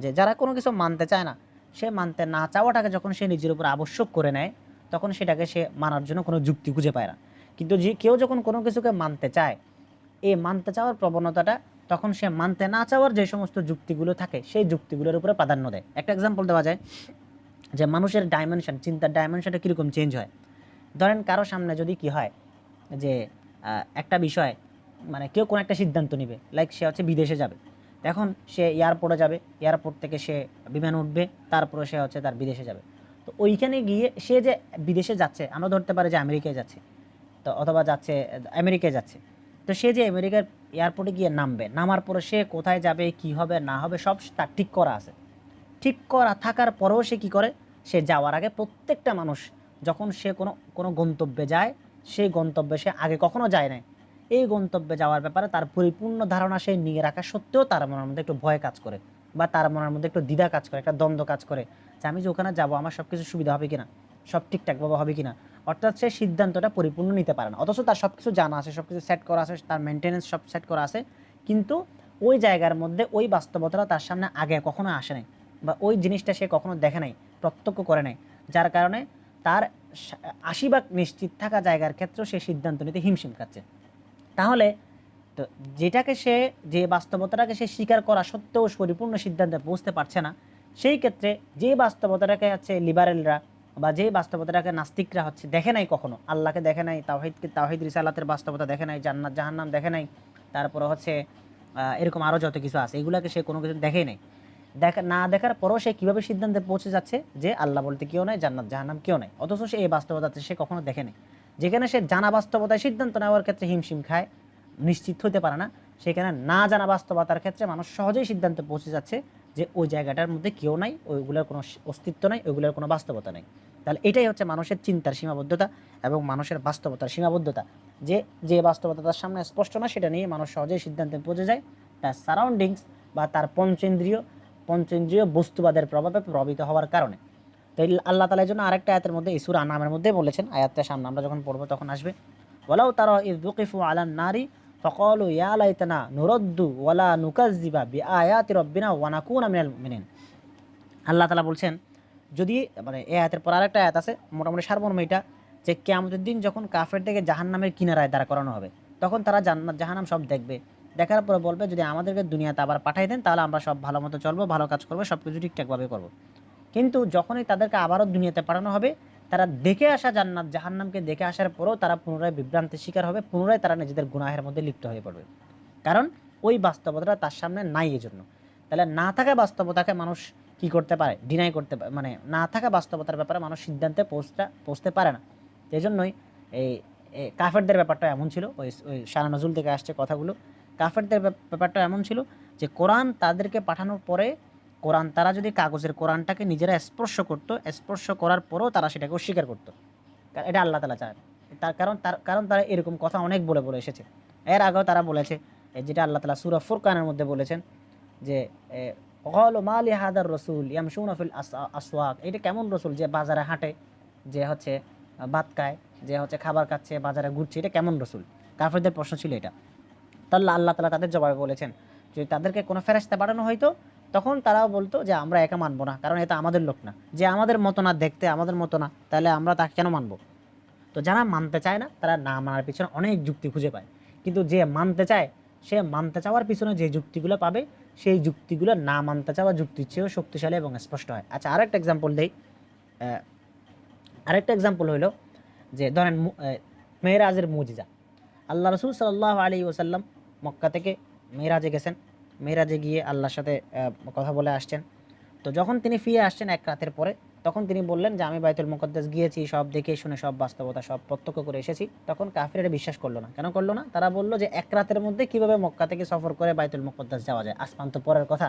যে যারা কোনো কিছু মানতে চায় না, সে মানতে না চাওয়াটাকে যখন সে নিজের উপর আবশ্যক করে নেয় তখন সেটাকে সে মানার জন্য কোনো যুক্তি খুঁজে পায় না। কিন্তু কেউ যখন কোনো কিছুকে মানতে চায়, এই মানতে চাওয়ার প্রবণতাটা তখন সে মানতে না চাওয়ার যে সমস্ত যুক্তিগুলো থাকে সেই যুক্তিগুলোর উপরে প্রাধান্য দেয়। একটা এক্সাম্পল দেওয়া যায় যে মানুষের ডাইমেনশন, চিন্তার ডাইমেনশনটা কীরকম চেঞ্জ হয়। ধরেন কারো সামনে যদি কি হয় যে একটা বিষয়, মানে কেউ কোনো একটা সিদ্ধান্ত নেবে, লাইক সে হচ্ছে বিদেশে যাবে, এখন সে এয়ারপোর্টে যাবে, এয়ারপোর্ট থেকে সে বিমান উঠবে, তারপরে সে হচ্ছে তার বিদেশে যাবে। তো ওইখানে গিয়ে সে যে বিদেশে যাচ্ছে, আমরা ধরতে পারি যে আমেরিকায় যাচ্ছে, তো অথবা যাচ্ছে আমেরিকায় যাচ্ছে, তো সে যে আমেরিকার এয়ারপোর্টে গিয়ে নামবে, নামার পরে সে কোথায় যাবে, কি হবে না হবে সব তার ঠিক করা আছে। ঠিক করা থাকার পরেও সে কী করে, সে যাওয়ার আগে প্রত্যেকটা মানুষ যখন সে কোনো গন্তব্যে যায়, সেই গন্তব্যে সে আগে কখনো যায় না, এই গন্তব্যে যাওয়ার ব্যাপারে তার পরিপূর্ণ ধারণা সে নিয়ে রাখা সত্ত্বেও তার মনের মধ্যে একটু ভয় কাজ করে, বা তার মনের মধ্যে একটু দ্বিধা কাজ করে, একটা দ্বন্দ্ব কাজ করে যে আমি যে ওখানে যাবো আমার সব কিছু সুবিধা হবে কিনা, সব ঠিকঠাকভাবে হবে কিনা। অর্থাৎ সে সিদ্ধান্তটা পরিপূর্ণ নিতে পারে না, অথচ তার সব কিছু জানা আছে, সব কিছু সেট করা আছে, তার মেনটেন্যান্স সব সেট করা আছে, কিন্তু ওই জায়গার মধ্যে ওই বাস্তবতাটা তার সামনে আগে কখনো আসে নাই, বা ওই জিনিসটা সে কখনো দেখে নাই, প্রত্যক্ষ করে নাই, যার কারণে তার 80 ভাগ নিশ্চিত থাকা জায়গার ক্ষেত্রেও সে সিদ্ধান্ত নিতে হিমশিম খাচ্ছে। তাহলে তো যেটাকে সে, যে বাস্তবতাটাকে সে স্বীকার করা সত্ত্বেও পরিপূর্ণ সিদ্ধান্তে পৌঁছতে পারছে না, সেই ক্ষেত্রে যে বাস্তবতাটাকে হচ্ছে লিবারেলরা বা যে বাস্তবতাটাকে নাস্তিকরা হচ্ছে দেখে নাই, কখনো আল্লাহকে দেখে নাই, তাওহীদ রিসালাতের বাস্তবতা দেখে নাই, জান্নাত জাহান্নাম দেখে নাই, তারপরে হচ্ছে এরকম আরও যত কিছু আছে এগুলোকে সে কোনো কিছু দেখেই নাই, না দেখার পরও সে কীভাবে সিদ্ধান্তে পৌঁছে যাচ্ছে যে আল্লাহ বলতে কেউ নাই, জান্নাত জাহান্নাম কেউ নাই, অথচ সে এই বাস্তবতাতে সে কখনো দেখে নাই। যেখানে সে জানা বাস্তবতায় সিদ্ধান্ত নেওয়ার ক্ষেত্রে হিমশিম খায়, নিশ্চিত হতে পারে না, সেখানে না জানা বাস্তবতার ক্ষেত্রে মানুষ সহজেই সিদ্ধান্তে পৌঁছে যাচ্ছে যে ওই জায়গাটার মধ্যে কেউ নাই, ওইগুলোর কোনো অস্তিত্ব নাই, ওইগুলোর কোনো বাস্তবতা নেই। তাহলে এটাই হচ্ছে মানুষের চিন্তার সীমাবদ্ধতা এবং মানুষের বাস্তবতার সীমাবদ্ধতা, যে যে বাস্তবতা তার সামনে স্পষ্ট না সেটা নিয়ে মানুষ সহজেই সিদ্ধান্তে পৌঁছে যায় তার সারাউন্ডিংস বা তার পঞ্চেন্দ্রীয় বস্তুবাদের প্রভাবে প্রভাবিত হওয়ার কারণে। তো আল্লাহ তাআলা এর জন্য আরেকটা আয়াতের মধ্যে সূরা আনামের মধ্যে বলেছেন, আয়াতটা সামনে আমরা যখন পড়বো তখন আসবে, ওয়ালাউ তারা ইয যুকিফু আলান নারি ফাকালু ইয়া লাইতানা নুরাদ্দু ওয়ালা নুকাজ্জিবা বিআয়াতি রাব্বিনা ওয়া নাকুনা মিনাল মুমিনিন। আল্লাহ তাআলা বলছেন, যদি মানে এই আয়াতের পর আরেকটা আয়াত আছে, মোটামুটি সারমর্ম এটা, যে কিয়ামতের দিন যখন কাফেরদেরকে জাহান্নামের কিনারায় দাঁড় করানো হবে, তখন তারা জান্নাত জাহান্নাম সব দেখবে, দেখার পরে বলবে যদি আমাদেরকে দুনিয়াতে আবার পাঠাই দেন তাহলে আমরা সব ভালো মতো চলবো, ভালো কাজ করবো, সব কিছু ঠিকঠাকভাবে করবো। কিন্তু যখনই তাদেরকে আবারও দুনিয়াতে পাঠানো হবে, তারা দেখে আসা জান্নাত জাহান্নামকে দেখে আসার পরেও তারা পুনরায় বিভ্রান্তির শিকার হবে, পুনরায় তারা নিজেদের গুনাহের মধ্যে লিপ্ত হয়ে পড়বে, কারণ ওই বাস্তবতাটা তার সামনে নাই এই জন্য। তাহলে না থাকা বাস্তবতাকে মানুষ কি করতে পারে, ডিনাই করতে পারে, মানে না থাকা বাস্তবতার ব্যাপারে মানুষ সিদ্ধান্তে পৌঁছতে পারে না। এই জন্যই এই কাফেরদের ব্যাপারটা এমন ছিল, ওই শানা নজুল থেকে আসছে কথাগুলো, কাফেরদের ব্যাপারটা এমন ছিল যে কোরআন তাদেরকে পাঠানোর পরে কোরআন, তারা যদি কাগজের কোরআনটাকে নিজেরা স্পর্শ করার পরেও তারা সেটাকে অস্বীকার করতো। এটা আল্লাহ তাআলা চায়, তার কারণ তারা এরকম কথা অনেক বলে এসেছে। এর আগেও তারা বলেছে, যেটা আল্লাহ তাআলা সূরা ফুরকানের মধ্যে বলেছেন যে ক্বালু মা লি হাদার রাসূল ইয়ামশুনা ফিল আসওয়াক, এটা কেমন রসুল যে বাজারে হাঁটে, যে হচ্ছে ভাত খায়, যে হচ্ছে খাবার খাচ্ছে, বাজারে ঘুরছে, এটা কেমন রসুল? কাফেরদের প্রশ্ন ছিল এটা। তাহলে আল্লাহ তাআলা তাদের জবাবে বলেছেন, যদি তাদেরকে কোনো ফেরেশতা পাঠানো হইতো তখন তারাও বলতো যে আমরা একা মানবো না, কারণ এটা আমাদের লোক না, যে আমাদের মতো না, দেখতে আমাদের মতো না, তাহলে আমরা তাকে কেন মানবো? তো যারা মানতে চায় না তারা না মানার পিছনে অনেক যুক্তি খুঁজে পায়, কিন্তু যে মানতে চায় সে মানতে চাওয়ার পিছনে যে যুক্তিগুলো পাবে সেই যুক্তিগুলো না মানতে চাওয়া যুক্তির চেয়েও শক্তিশালী এবং স্পষ্ট হয়। আচ্ছা, আরেকটা এক্সাম্পল দেই। আরেকটা এক্সাম্পল হলো যে ধরেন মেরাজের মুজিজা। আল্লাহ রসুল সাল্লাল্লাহু আলাইহি ওয়াসাল্লাম মক্কা থেকে মেরাজে গেছেন, মেরাজে গিয়ে আল্লাহর সাথে কথা বলে আসছেন। তো যখন তিনি ফিরে আসছেন এক রাতের পরে, তখন তিনি বললেন যে আমি বাইতুল মুকদ্দাস গিয়েছি, সব দেখে শুনে সব বাস্তবতা সব প্রত্যক্ষ করে এসেছি। তখন কাফিররা বিশ্বাস করলো না। কেন করলো না? তারা বলল যে এক রাতের মধ্যে কিভাবে মক্কা থেকে সফর করে বাইতুল মুকদ্দাস যাওয়া যায়? আসমান তো পরের কথা,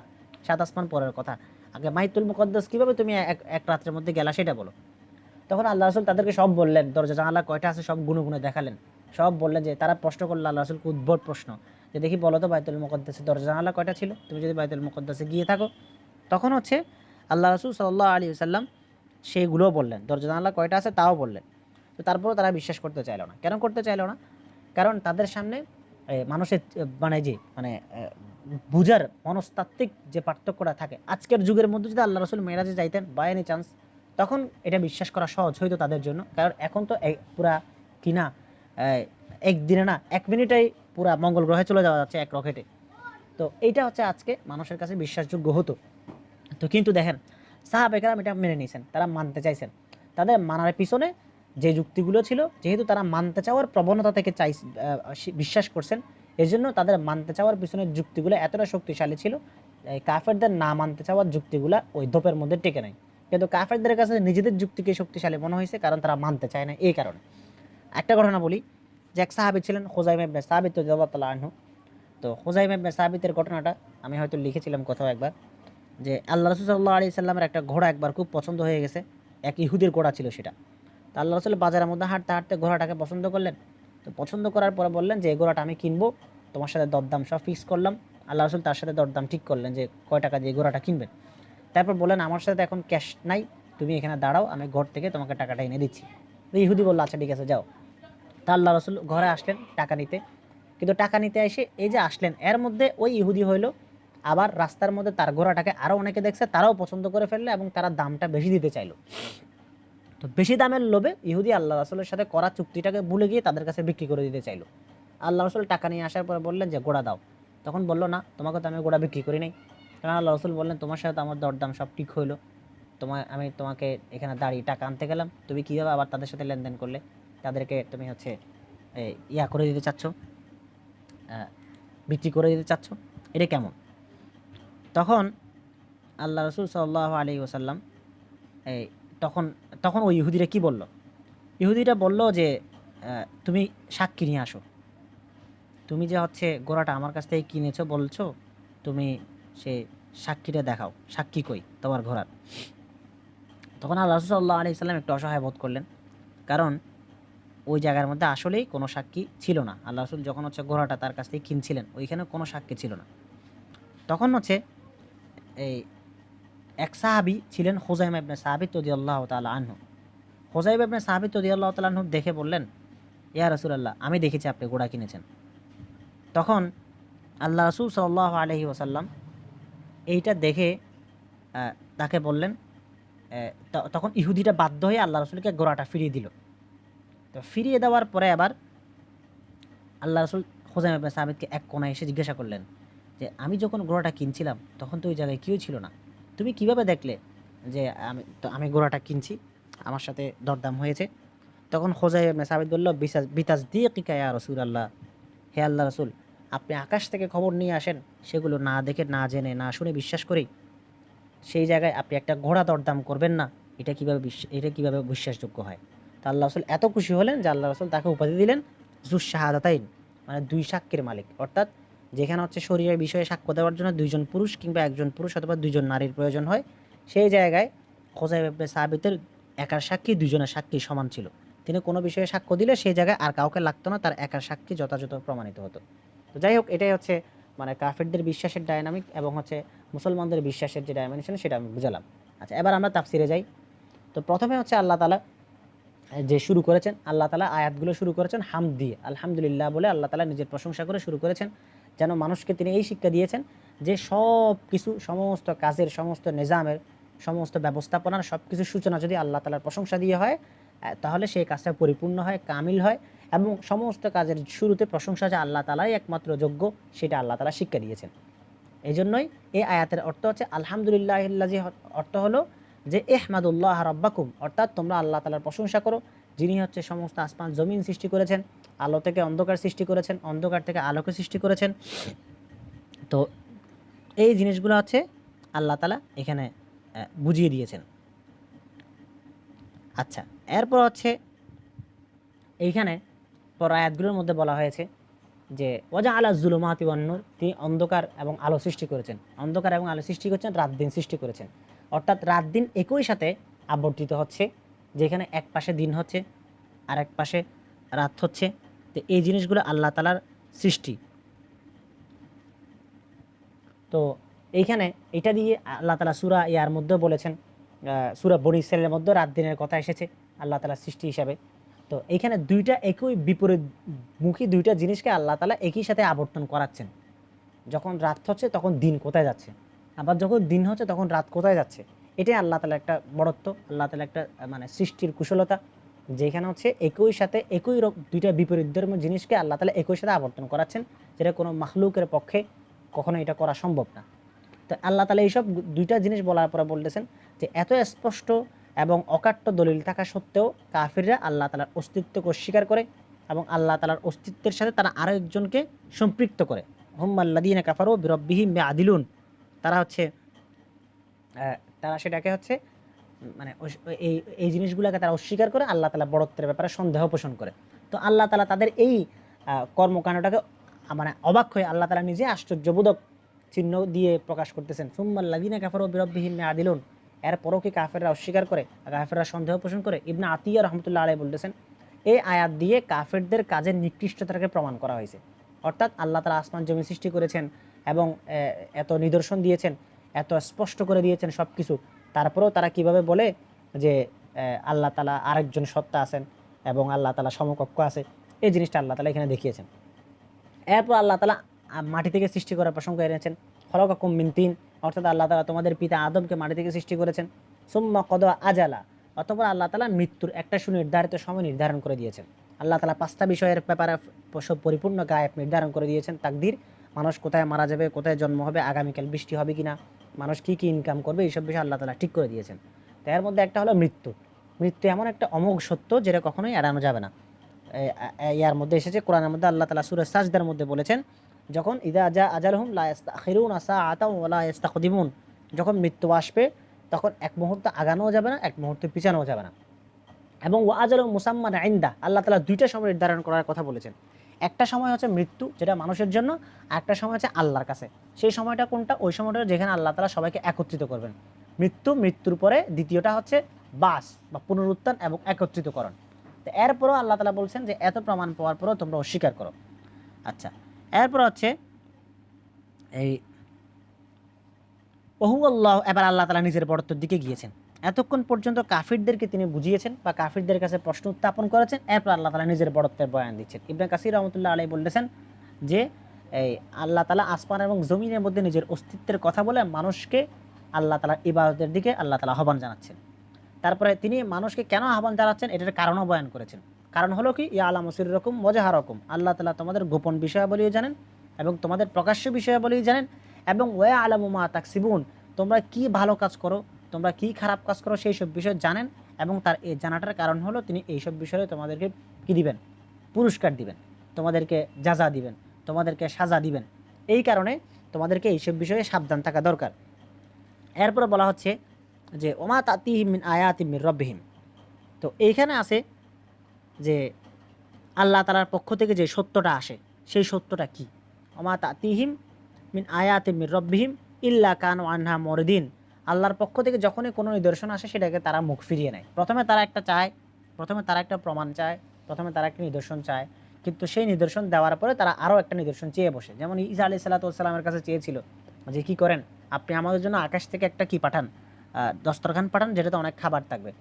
7 আসমান পরের কথা, আগে বাইতুল মুকদ্দাস কিভাবে তুমি এক রাতের মধ্যে গেলা সেটা বলো। তখন আল্লাহ রাসূল তাদেরকে সব বললেন, দরজা জানালা কয়টা আছে সব গুনে গুনে দেখালেন, সব বললেন। যে তারা প্রশ্ন করলো আল্লাহ রাসূলকে উদ্ভট প্রশ্ন, যে দেখি বলো তো বাইতুল মুকদ্দাসের দরজা জানালা কয়টা ছিল, তুমি যদি বাইতুল মুকদ্দাসে গিয়ে থাকো। তখন হচ্ছে আল্লাহ রাসূল সাল্লাল্লাহু আলাইহি ওয়াসাল্লাম সেইগুলোও বললেন, দরজা জানালা কয়টা আছে তাও বললেন। তো তারপরেও তারা বিশ্বাস করতে চাইল না। কেন করতে চাইল না? কারণ তাদের সামনে মানুষের বুঝার মনস্তাত্ত্বিক যে পার্থক্যটা থাকে, আজকের যুগের মধ্যে যদি আল্লাহ রাসূল মেরাজে যাইতেন বাই এনি চান্স, তখন এটা বিশ্বাস করা সহজ হইতো তাদের জন্য। কারণ এখন তো পুরা কিনা একদিনে না, 1 মিনিটেই পুরা মঙ্গল গ্রহে চলে যাওয়া যাচ্ছে এক রকেটে। তো এইটা হচ্ছে আজকে মানুষের কাছে বিশ্বাসযোগ্য হতো। তো কিন্তু দেখেন সাহাবায়ে কেরাম এটা মেনে নিয়েছেন, তারা মানতে চাইছেন। তাদের মানার পিছনে যে যুক্তিগুলো ছিল, যেহেতু তারা মানতে চাওয়ার প্রবণতা থেকে বিশ্বাস করছেন, এর জন্য তাদের মানতে চাওয়ার পিছনে যুক্তিগুলো এতটা শক্তিশালী ছিল, কাফেরদের না মানতে চাওয়ার যুক্তিগুলো ওই দোপের মধ্যে টেকে নাই। কিন্তু কাফেরদের কাছে নিজেদের যুক্তিকে শক্তিশালী মনে হয়েছে, কারণ তারা মানতে চায় না এই কারণে। একটা ঘটনা বলি, যে এক সাহাবী ছিলেন খুযাইমা ইবনে সাবিত রাদিয়াল্লাহু তাআলা আনহু। তো খুযাইমা ইবনে সাবিতের ঘটনাটা আমি হয়তো লিখেছিলাম কোথাও একবার, যে আল্লাহ রাসূল সাল্লাল্লাহু আলাইহি সাল্লামের একটা ঘোড়া একবার খুব পছন্দ হয়ে গেছে, এক ইহুদির ঘোড়া ছিল সেটা। তো আল্লাহ রাসূল বাজারের মধ্যে হাঁটতে হাঁটতে ঘোড়াটাকে পছন্দ করলেন। তো তো পছন্দ করার পরে বললেন যে এই ঘোড়াটা আমি কিনবো, তোমার সাথে দরদাম সব ফিক্স করলাম। আল্লাহ রসুল তার সাথে দরদাম ঠিক করলেন যে কয় টাকা দিয়ে ঘোড়াটা কিনবেন। তারপর বললেন আমার সাথে এখন ক্যাশ নাই, তুমি এখানে দাঁড়াও, আমি ঘর থেকে তোমাকে টাকাটা এনে দিচ্ছি। তো ইহুদি বললো আচ্ছা ঠিক আছে যাও। তা আল্লাহ রসুল ঘরে আসলেন টাকা নিতে, কিন্তু টাকা নিতে এসে এই যে আসলেন এর মধ্যে ওই ইহুদি হইলো আবার রাস্তার মধ্যে তার ঘোড়াটাকে আরও অনেকে দেখছে, তারাও পছন্দ করে ফেললো এবং তারা দামটা বেশি দিতে চাইলো। তো বেশি দামের লোভে ইহুদি আল্লাহ রাসূলের সাথে করা চুক্তিটাকে ভুলে গিয়ে তাদের কাছে বিক্রি করে দিতে চাইলো। আল্লাহ রসুল টাকা নিয়ে আসার পরে বললেন যে ঘোড়া দাও। তখন বললো না, তোমাকে তো আমি ঘোড়া বিক্রি করি নাই। কারণ আল্লাহ রসুল বললেন তোমার সাথে আমার দরদাম সব ঠিক হইলো, আমি তোমাকে এখানে দাঁড়িয়ে টাকা আনতে গেলাম, তুমি কীভাবে আবার তাদের সাথে লেনদেন করলে, তাদেরকে তুমি হচ্ছে ইয়া করে দিতে চাচ্ছ, বিক্রি করে দিতে চাচ্ছ, এটা কেমন? তখন আল্লাহ রসুল সাল্লাল্লাহু আলাইহি ওয়াসাল্লাম এই তখন তখন ওই ইহুদিরা কি বলল? ইহুদিরা বলল যে তুমি সাক্ষী নিয়ে আসো, তুমি যে হচ্ছে ঘোড়াটা আমার কাছ থেকে কিনেছো বলছো, তুমি সে সাক্ষীটা দেখাও, সাক্ষী কই তোমার ঘোড়ার। তখন আল্লাহ রাসূল সাল্লাল্লাহু আলাইহি সাল্লাম একটু অসহায় বোধ করলেন, কারণ ওই জায়গার মধ্যে আসলেই কোনো সাক্ষী ছিল না। আল্লাহ রাসূল যখন হচ্ছে ঘোড়াটা তার কাছ থেকে কিনছিলেন ওইখানে কোনো সাক্ষী ছিল না। তখন হচ্ছে এই এক সাহাবী ছিলেন খুজাইমা ইবনে সাবিত রাদিয়াল্লাহু তাআলা আনহু। খুজাইমা ইবনে সাবিত রাদিয়াল্লাহু তাআলা আনহু দেখে বললেন, ইয়া রাসূলুল্লাহ, আমি দেখেছি আপনি ঘোড়া কিনেছেন। তখন আল্লাহ রাসূল সাল্লাল্লাহু আলাইহি ওয়াসাল্লাম এইটা দেখে তাকে বললেন, তখন ইহুদিটা বাধ্য হয়ে আল্লাহ রাসূলকে ঘোড়াটা ফিরিয়ে দিল। তো ফিরিয়ে দেওয়ার পরে আবার আল্লাহ রাসূল খুজাইমা ইবনে সাবিতকে এক কোণায় এসে জিজ্ঞাসা করলেন যে আমি যখন ঘোড়াটা কিনছিলাম তখন তো ওই জায়গায় কেউ ছিল না, তুমি কিভাবে দেখলে যে আমি ঘোড়াটা কিনছি, আমার সাথে দরদাম হয়েছে? তখন খুজাইমা ইবনে সাবিত বলল, বিতাসদীকিকা ইয়া রাসূলুল্লাহ, হে আল্লাহ রাসূল, আপনি আকাশ থেকে খবর নিয়ে আসেন, সেগুলো না দেখে না জেনে না শুনে বিশ্বাস করি, সেই জায়গায় আপনি একটা ঘোড়া দরদাম করবেন না, এটা কিভাবে বিশ্বাসযোগ্য হয়? তা আল্লাহ রাসূল এত খুশি হলেন যে আল্লাহ রাসূল তাকে উপাধি দিলেন যুস শাহাদাতাইন, মানে দুই সাক্ষীর মালিক। অর্থাৎ যেখানে হচ্ছে শরীরের বিষয়ে সাক্ষ্য দেওয়ার জন্য দুইজন পুরুষ কিংবা একজন পুরুষ অথবা দুইজন নারীর প্রয়োজন হয়, সেই জায়গায় খুজাইমা ইবনে সাবিতের একার সাক্ষী দুইজনের সাক্ষী সমান ছিল। তিনি কোনো বিষয়ে সাক্ষ্য দিলে সেই জায়গায় আর কাউকে লাগতো না, তার একার সাক্ষী যথাযথ প্রমাণিত হতো। তো যাই হোক, এটাই হচ্ছে মানে কাফেরদের বিশ্বাসের ডায়নামিক এবং হচ্ছে মুসলমানদের বিশ্বাসের যে ডাইমেনশন সেটা আমি বুঝালাম। আচ্ছা, এবার আমরা তাফসিরে যাই। তো প্রথমে হচ্ছে আল্লাহ তাআলা যে শুরু করেছেন, আল্লাহ তাআলা আয়াতগুলো শুরু করেছেন হামদ দিয়ে, আলহামদুলিল্লাহ বলে আল্লাহ তাআলা নিজের প্রশংসা করে শুরু করেছেন, যেন মানুষকে তিনি এই শিক্ষা দিয়েছেন যে সব কিছু, সমস্ত কাজের, সমস্ত নিজামের, সমস্ত ব্যবস্থাপনার সব কিছুর সূচনা যদি আল্লাহ তাআলার প্রশংসা দিয়ে হয়, তাহলে সেই কাজটা পরিপূর্ণ হয়, কামিল হয়। এবং সমস্ত কাজের শুরুতে প্রশংসা যে আল্লাহ তাআলাই একমাত্র যোগ্য, সেটা আল্লাহ তাআলা শিক্ষা দিয়েছেন। এই জন্যই এই আয়াতের অর্থ হচ্ছে আলহামদুলিল্লাহিল্লাযী, অর্থ হলো যে ইহমাদুল্লাহ রাব্বাকুম, অর্থাৎ তোমরা আল্লাহ তাআলার প্রশংসা করো, যিনি হচ্ছে সমস্ত আসমান জমিন সৃষ্টি করেছেন, আলো থেকে অন্ধকার সৃষ্টি করেছেন, অন্ধকার থেকে আলোকে সৃষ্টি করেছেন। তো এই জিনিসগুলো হচ্ছে আল্লাহ তাআলা এখানে বুঝিয়ে দিয়েছেন। আচ্ছা, এরপর হচ্ছে এইখানে পর আয়াতগুলোর মধ্যে বলা হয়েছে যে ওয়াজা আলা জুলুমাতি ওয়ান নূর, তিনি অন্ধকার এবং আলো সৃষ্টি করেছেন, অন্ধকার এবং আলো সৃষ্টি করেছেন, রাত দিন সৃষ্টি করেছেন। অর্থাৎ রাত দিন একই সাথে আবর্তিত হচ্ছে, যেখানে এক পাশে দিন হচ্ছে আর এক পাশে রাত হচ্ছে। তো এই জিনিসগুলো আল্লাহ তাআলার সৃষ্টি। তো এইখানে এটা দিয়ে আল্লাহ তাআলা সূরা ইয়ার মধ্যে বলেছেন, সূরা বনী ইসরাঈলের মধ্যে রাত দিনের কথা এসেছে আল্লাহ তাআলার সৃষ্টি হিসাবে। তো এইখানে দুইটা একই বিপরীতমুখী দুইটা জিনিসকে আল্লাহ তাআলা একই সাথে আবর্তন করাচ্ছেন। যখন রাত হচ্ছে তখন দিন কোথায় যাচ্ছে, আবার যখন দিন হচ্ছে তখন রাত কোথায় যাচ্ছে। এটাই আল্লাহ তাআলার একটা বড়ত্ব, আল্লাহ তাআলার একটা মানে সৃষ্টির কুশলতা, যেখানে হচ্ছে একই সাথে দুইটা বিপরীতধর্মী জিনিসকে আল্লাহ তাআলা একই সাথে আবর্তন করাচ্ছেন, যেটা কোনো মাখলুকের পক্ষে কখনো এটা করা সম্ভব না। তো আল্লাহ তাআলা এইসব দুইটা জিনিস বলার পরে বলতেছেন যে এত স্পষ্ট এবং অকাট্য দলিল থাকা সত্ত্বেও কাফিররা আল্লাহ তাআলার অস্তিত্বকে অস্বীকার করে এবং আল্লাহ তাআলার অস্তিত্বের সাথে তারা আরও একজনকে সম্পৃক্ত করে। হুম্মাল্লাযীনা কাফারু বিরাব্বিহিম ইয়াদিলুন, তারা হচ্ছে তারা সেটাকে হচ্ছে মানে এই এই জিনিসগুলোকে তারা অস্বীকার করে, আল্লাহ তাআলা বড়ত্বের ব্যাপারে সন্দেহ পোষণ করে। তো আল্লাহ তাআলা তাদের এই কর্মকাণ্ডটাকে মানে অবাক হয়ে আল্লাহ তাআলা নিজে আশ্চর্যবোধক চিহ্ন দিয়ে প্রকাশ করতেছেন, সুম্মাল্লাযীনা কাফারু বিরাব্বিহিম ইয়াদিলুন, এরপরও কি কাফেররা অস্বীকার করে, কাফেররা সন্দেহ পোষণ করে? ইবনে আতিয়া রাহমাতুল্লাহ আলাইহি বলতেছেন এই আয়াত দিয়ে কাফেরদের কাজের নিকৃষ্টতাকে প্রমাণ করা হয়েছে। অর্থাৎ আল্লাহ তাআলা আসমান জমি সৃষ্টি করেছেন এবং এত নিদর্শন দিয়েছেন, এত স্পষ্ট করে দিয়েছেন সব কিছু, তারপরেও তারা কিভাবে বলে যে আল্লাহ তাআলা আরেকজন সত্তা আছেন এবং আল্লাহ তাআলা সমকক্ষ আছে। এই জিনিসটা আল্লাহ তাআলা এখানে দেখিয়েছেন। এরপর আল্লাহ তাআলা মাটি থেকে সৃষ্টি করার প্রসঙ্গ এনেছেন, খলাকাকুম মিন তিন, অর্থাৎ আল্লাহ তাআলা তোমাদের পিতা আদমকে মাটি থেকে সৃষ্টি করেছেন। সুম্মা কদা আজালা, অতঃপর আল্লাহ তাআলা মৃত্যুর একটা সুনির্ধারিত সময় নির্ধারণ করে দিয়েছেন। আল্লাহ তাআলা 5টা বিষয়ের ব্যাপারে সব পরিপূর্ণ গায়েব নির্ধারণ করে দিয়েছেন। তাকদীর, মানুষ কোথায় মারা যাবে, কোথায় জন্ম হবে, আগামীকাল বৃষ্টি হবে কিনা, মানুষ কী কী ইনকাম করবে, এইসব বিষয় আল্লাহ তাআলা ঠিক করে দিয়েছেন। তো এর মধ্যে একটা হলো মৃত্যু। মৃত্যু এমন একটা অমোঘ সত্য যেটা কখনোই এড়ানো যাবে না। ইয়ার মধ্যে এসেছে কোরআনের মধ্যে আল্লাহ তাআলা সূরা সাজদার মধ্যে বলেছেন, যখন ইদা জা আজালহুম লা ইস্তাখিরুনা সাআতাও ওয়া লা ইস্তাকদিমুন, যখন মৃত্যু আসবে তখন এক মুহূর্ত আগানোও যাবে না, এক মুহূর্ত পিছানোও যাবে না। এবং ওয়া আজালুম মুসাম্মান ইনদা, আল্লাহ তাআলা দুইটা সময় নির্ধারণ করার কথা বলেছেন। একটা সময় হচ্ছে মৃত্যু, যেটা মানুষের জন্য, আর একটা সময় হচ্ছে আল্লাহর কাছে। সেই সময়টা কোনটা? ওই সময়টা যেখানে আল্লাহ তাআলা সবাইকে একত্রিত করবেন। মৃত্যুর পরে দ্বিতীয়টা হচ্ছে বাস বা পুনরুত্থান এবং একত্রিতকরণ। তো এরপরও আল্লাহ তাআলা বলছেন যে এত প্রমাণ পাওয়ার পরও তোমরা অস্বীকার করো। আচ্ছা, এরপর হচ্ছে এই আল্লাহ, এবার আল্লাহ তাআলা নিজের বড়ত্বের দিকে গিয়েছেন। এতক্ষণ পর্যন্ত কাফিরদেরকে তিনি বুঝিয়েছেন বা কাফিরদের কাছে প্রশ্ন উত্থাপন করেছেন, এরপর আল্লাহ তাআলা নিজের বড়ত্বের বয়ান দিচ্ছেন। ইবনে কাসির রাহমাতুল্লাহ আলাইহি বলেছেন যে এই আল্লাহ তাআলা আসমান এবং জমিনের মধ্যে নিজের অস্তিত্বের কথা বলে মানুষকে আল্লাহ তাআলার ইবাদতের দিকে আল্লাহ তাআলা আহ্বান জানাচ্ছেন। তারপরে তিনি মানুষকে কেন আহ্বান জানাচ্ছেন এটার কারণও বয়ান করেছেন। কারণ হলো কি, ইয়ালামু সিররাকুম ওয়া জাহারাকুম, আল্লাহ তাআলা তোমাদের গোপন বিষয়াবলীও জানেন এবং তোমাদের প্রকাশ্য বিষয়াবলীও জানেন, এবং ওয়া আলামু মা তাকসিবুন, তোমরা কি ভালো কাজ করো, তোমরা কি খারাপ কাজ করো, সেই সব বিষয় জানেন। এবং তার এই জানাটার কারণ হলো তিনি এইসব বিষয়ে তোমাদেরকে কি দিবেন? পুরস্কার দিবেন, তোমাদেরকে যাজা দিবেন, তোমাদেরকে সাজা দিবেন। এই কারণে তোমাদেরকে এইসব বিষয়ে সাবধান থাকা দরকার। এরপরে বলা হচ্ছে যে ওমা তাতিহিম মিন আয়াতিম মির রব্বিহিম। তো এইখানে আছে যে আল্লাহ তাআলার পক্ষ থেকে যে সত্যটা আসে, সেই সত্যটা কি? ওমা তাতিহিম মিন আয়াতিম মির রব্বিহিম ইল্লা কানু আনহা মুরিদিন। আল্লাহর পক্ষ থেকে যখনই কোনো নিদর্শন আসে সেটাকে তারা মুখ ফিরিয়ে নেয়। প্রথমে তারা একটা প্রমাণ চায়, প্রথমে তারা একটা নিদর্শন চায়, কিন্তু সেই নিদর্শন দেওয়ার পরে তারা আরও একটা নিদর্শন চেয়ে বসে। যেমন ঈসা আলাইহিস সালাতু ওয়াস সালামের কাছে চেয়েছিল যে কী করেন আপনি, আমাদের জন্য আকাশ থেকে একটা কি পাঠান, দস্তরখান পাঠান যেটাতে অনেক খাবার থাকবে।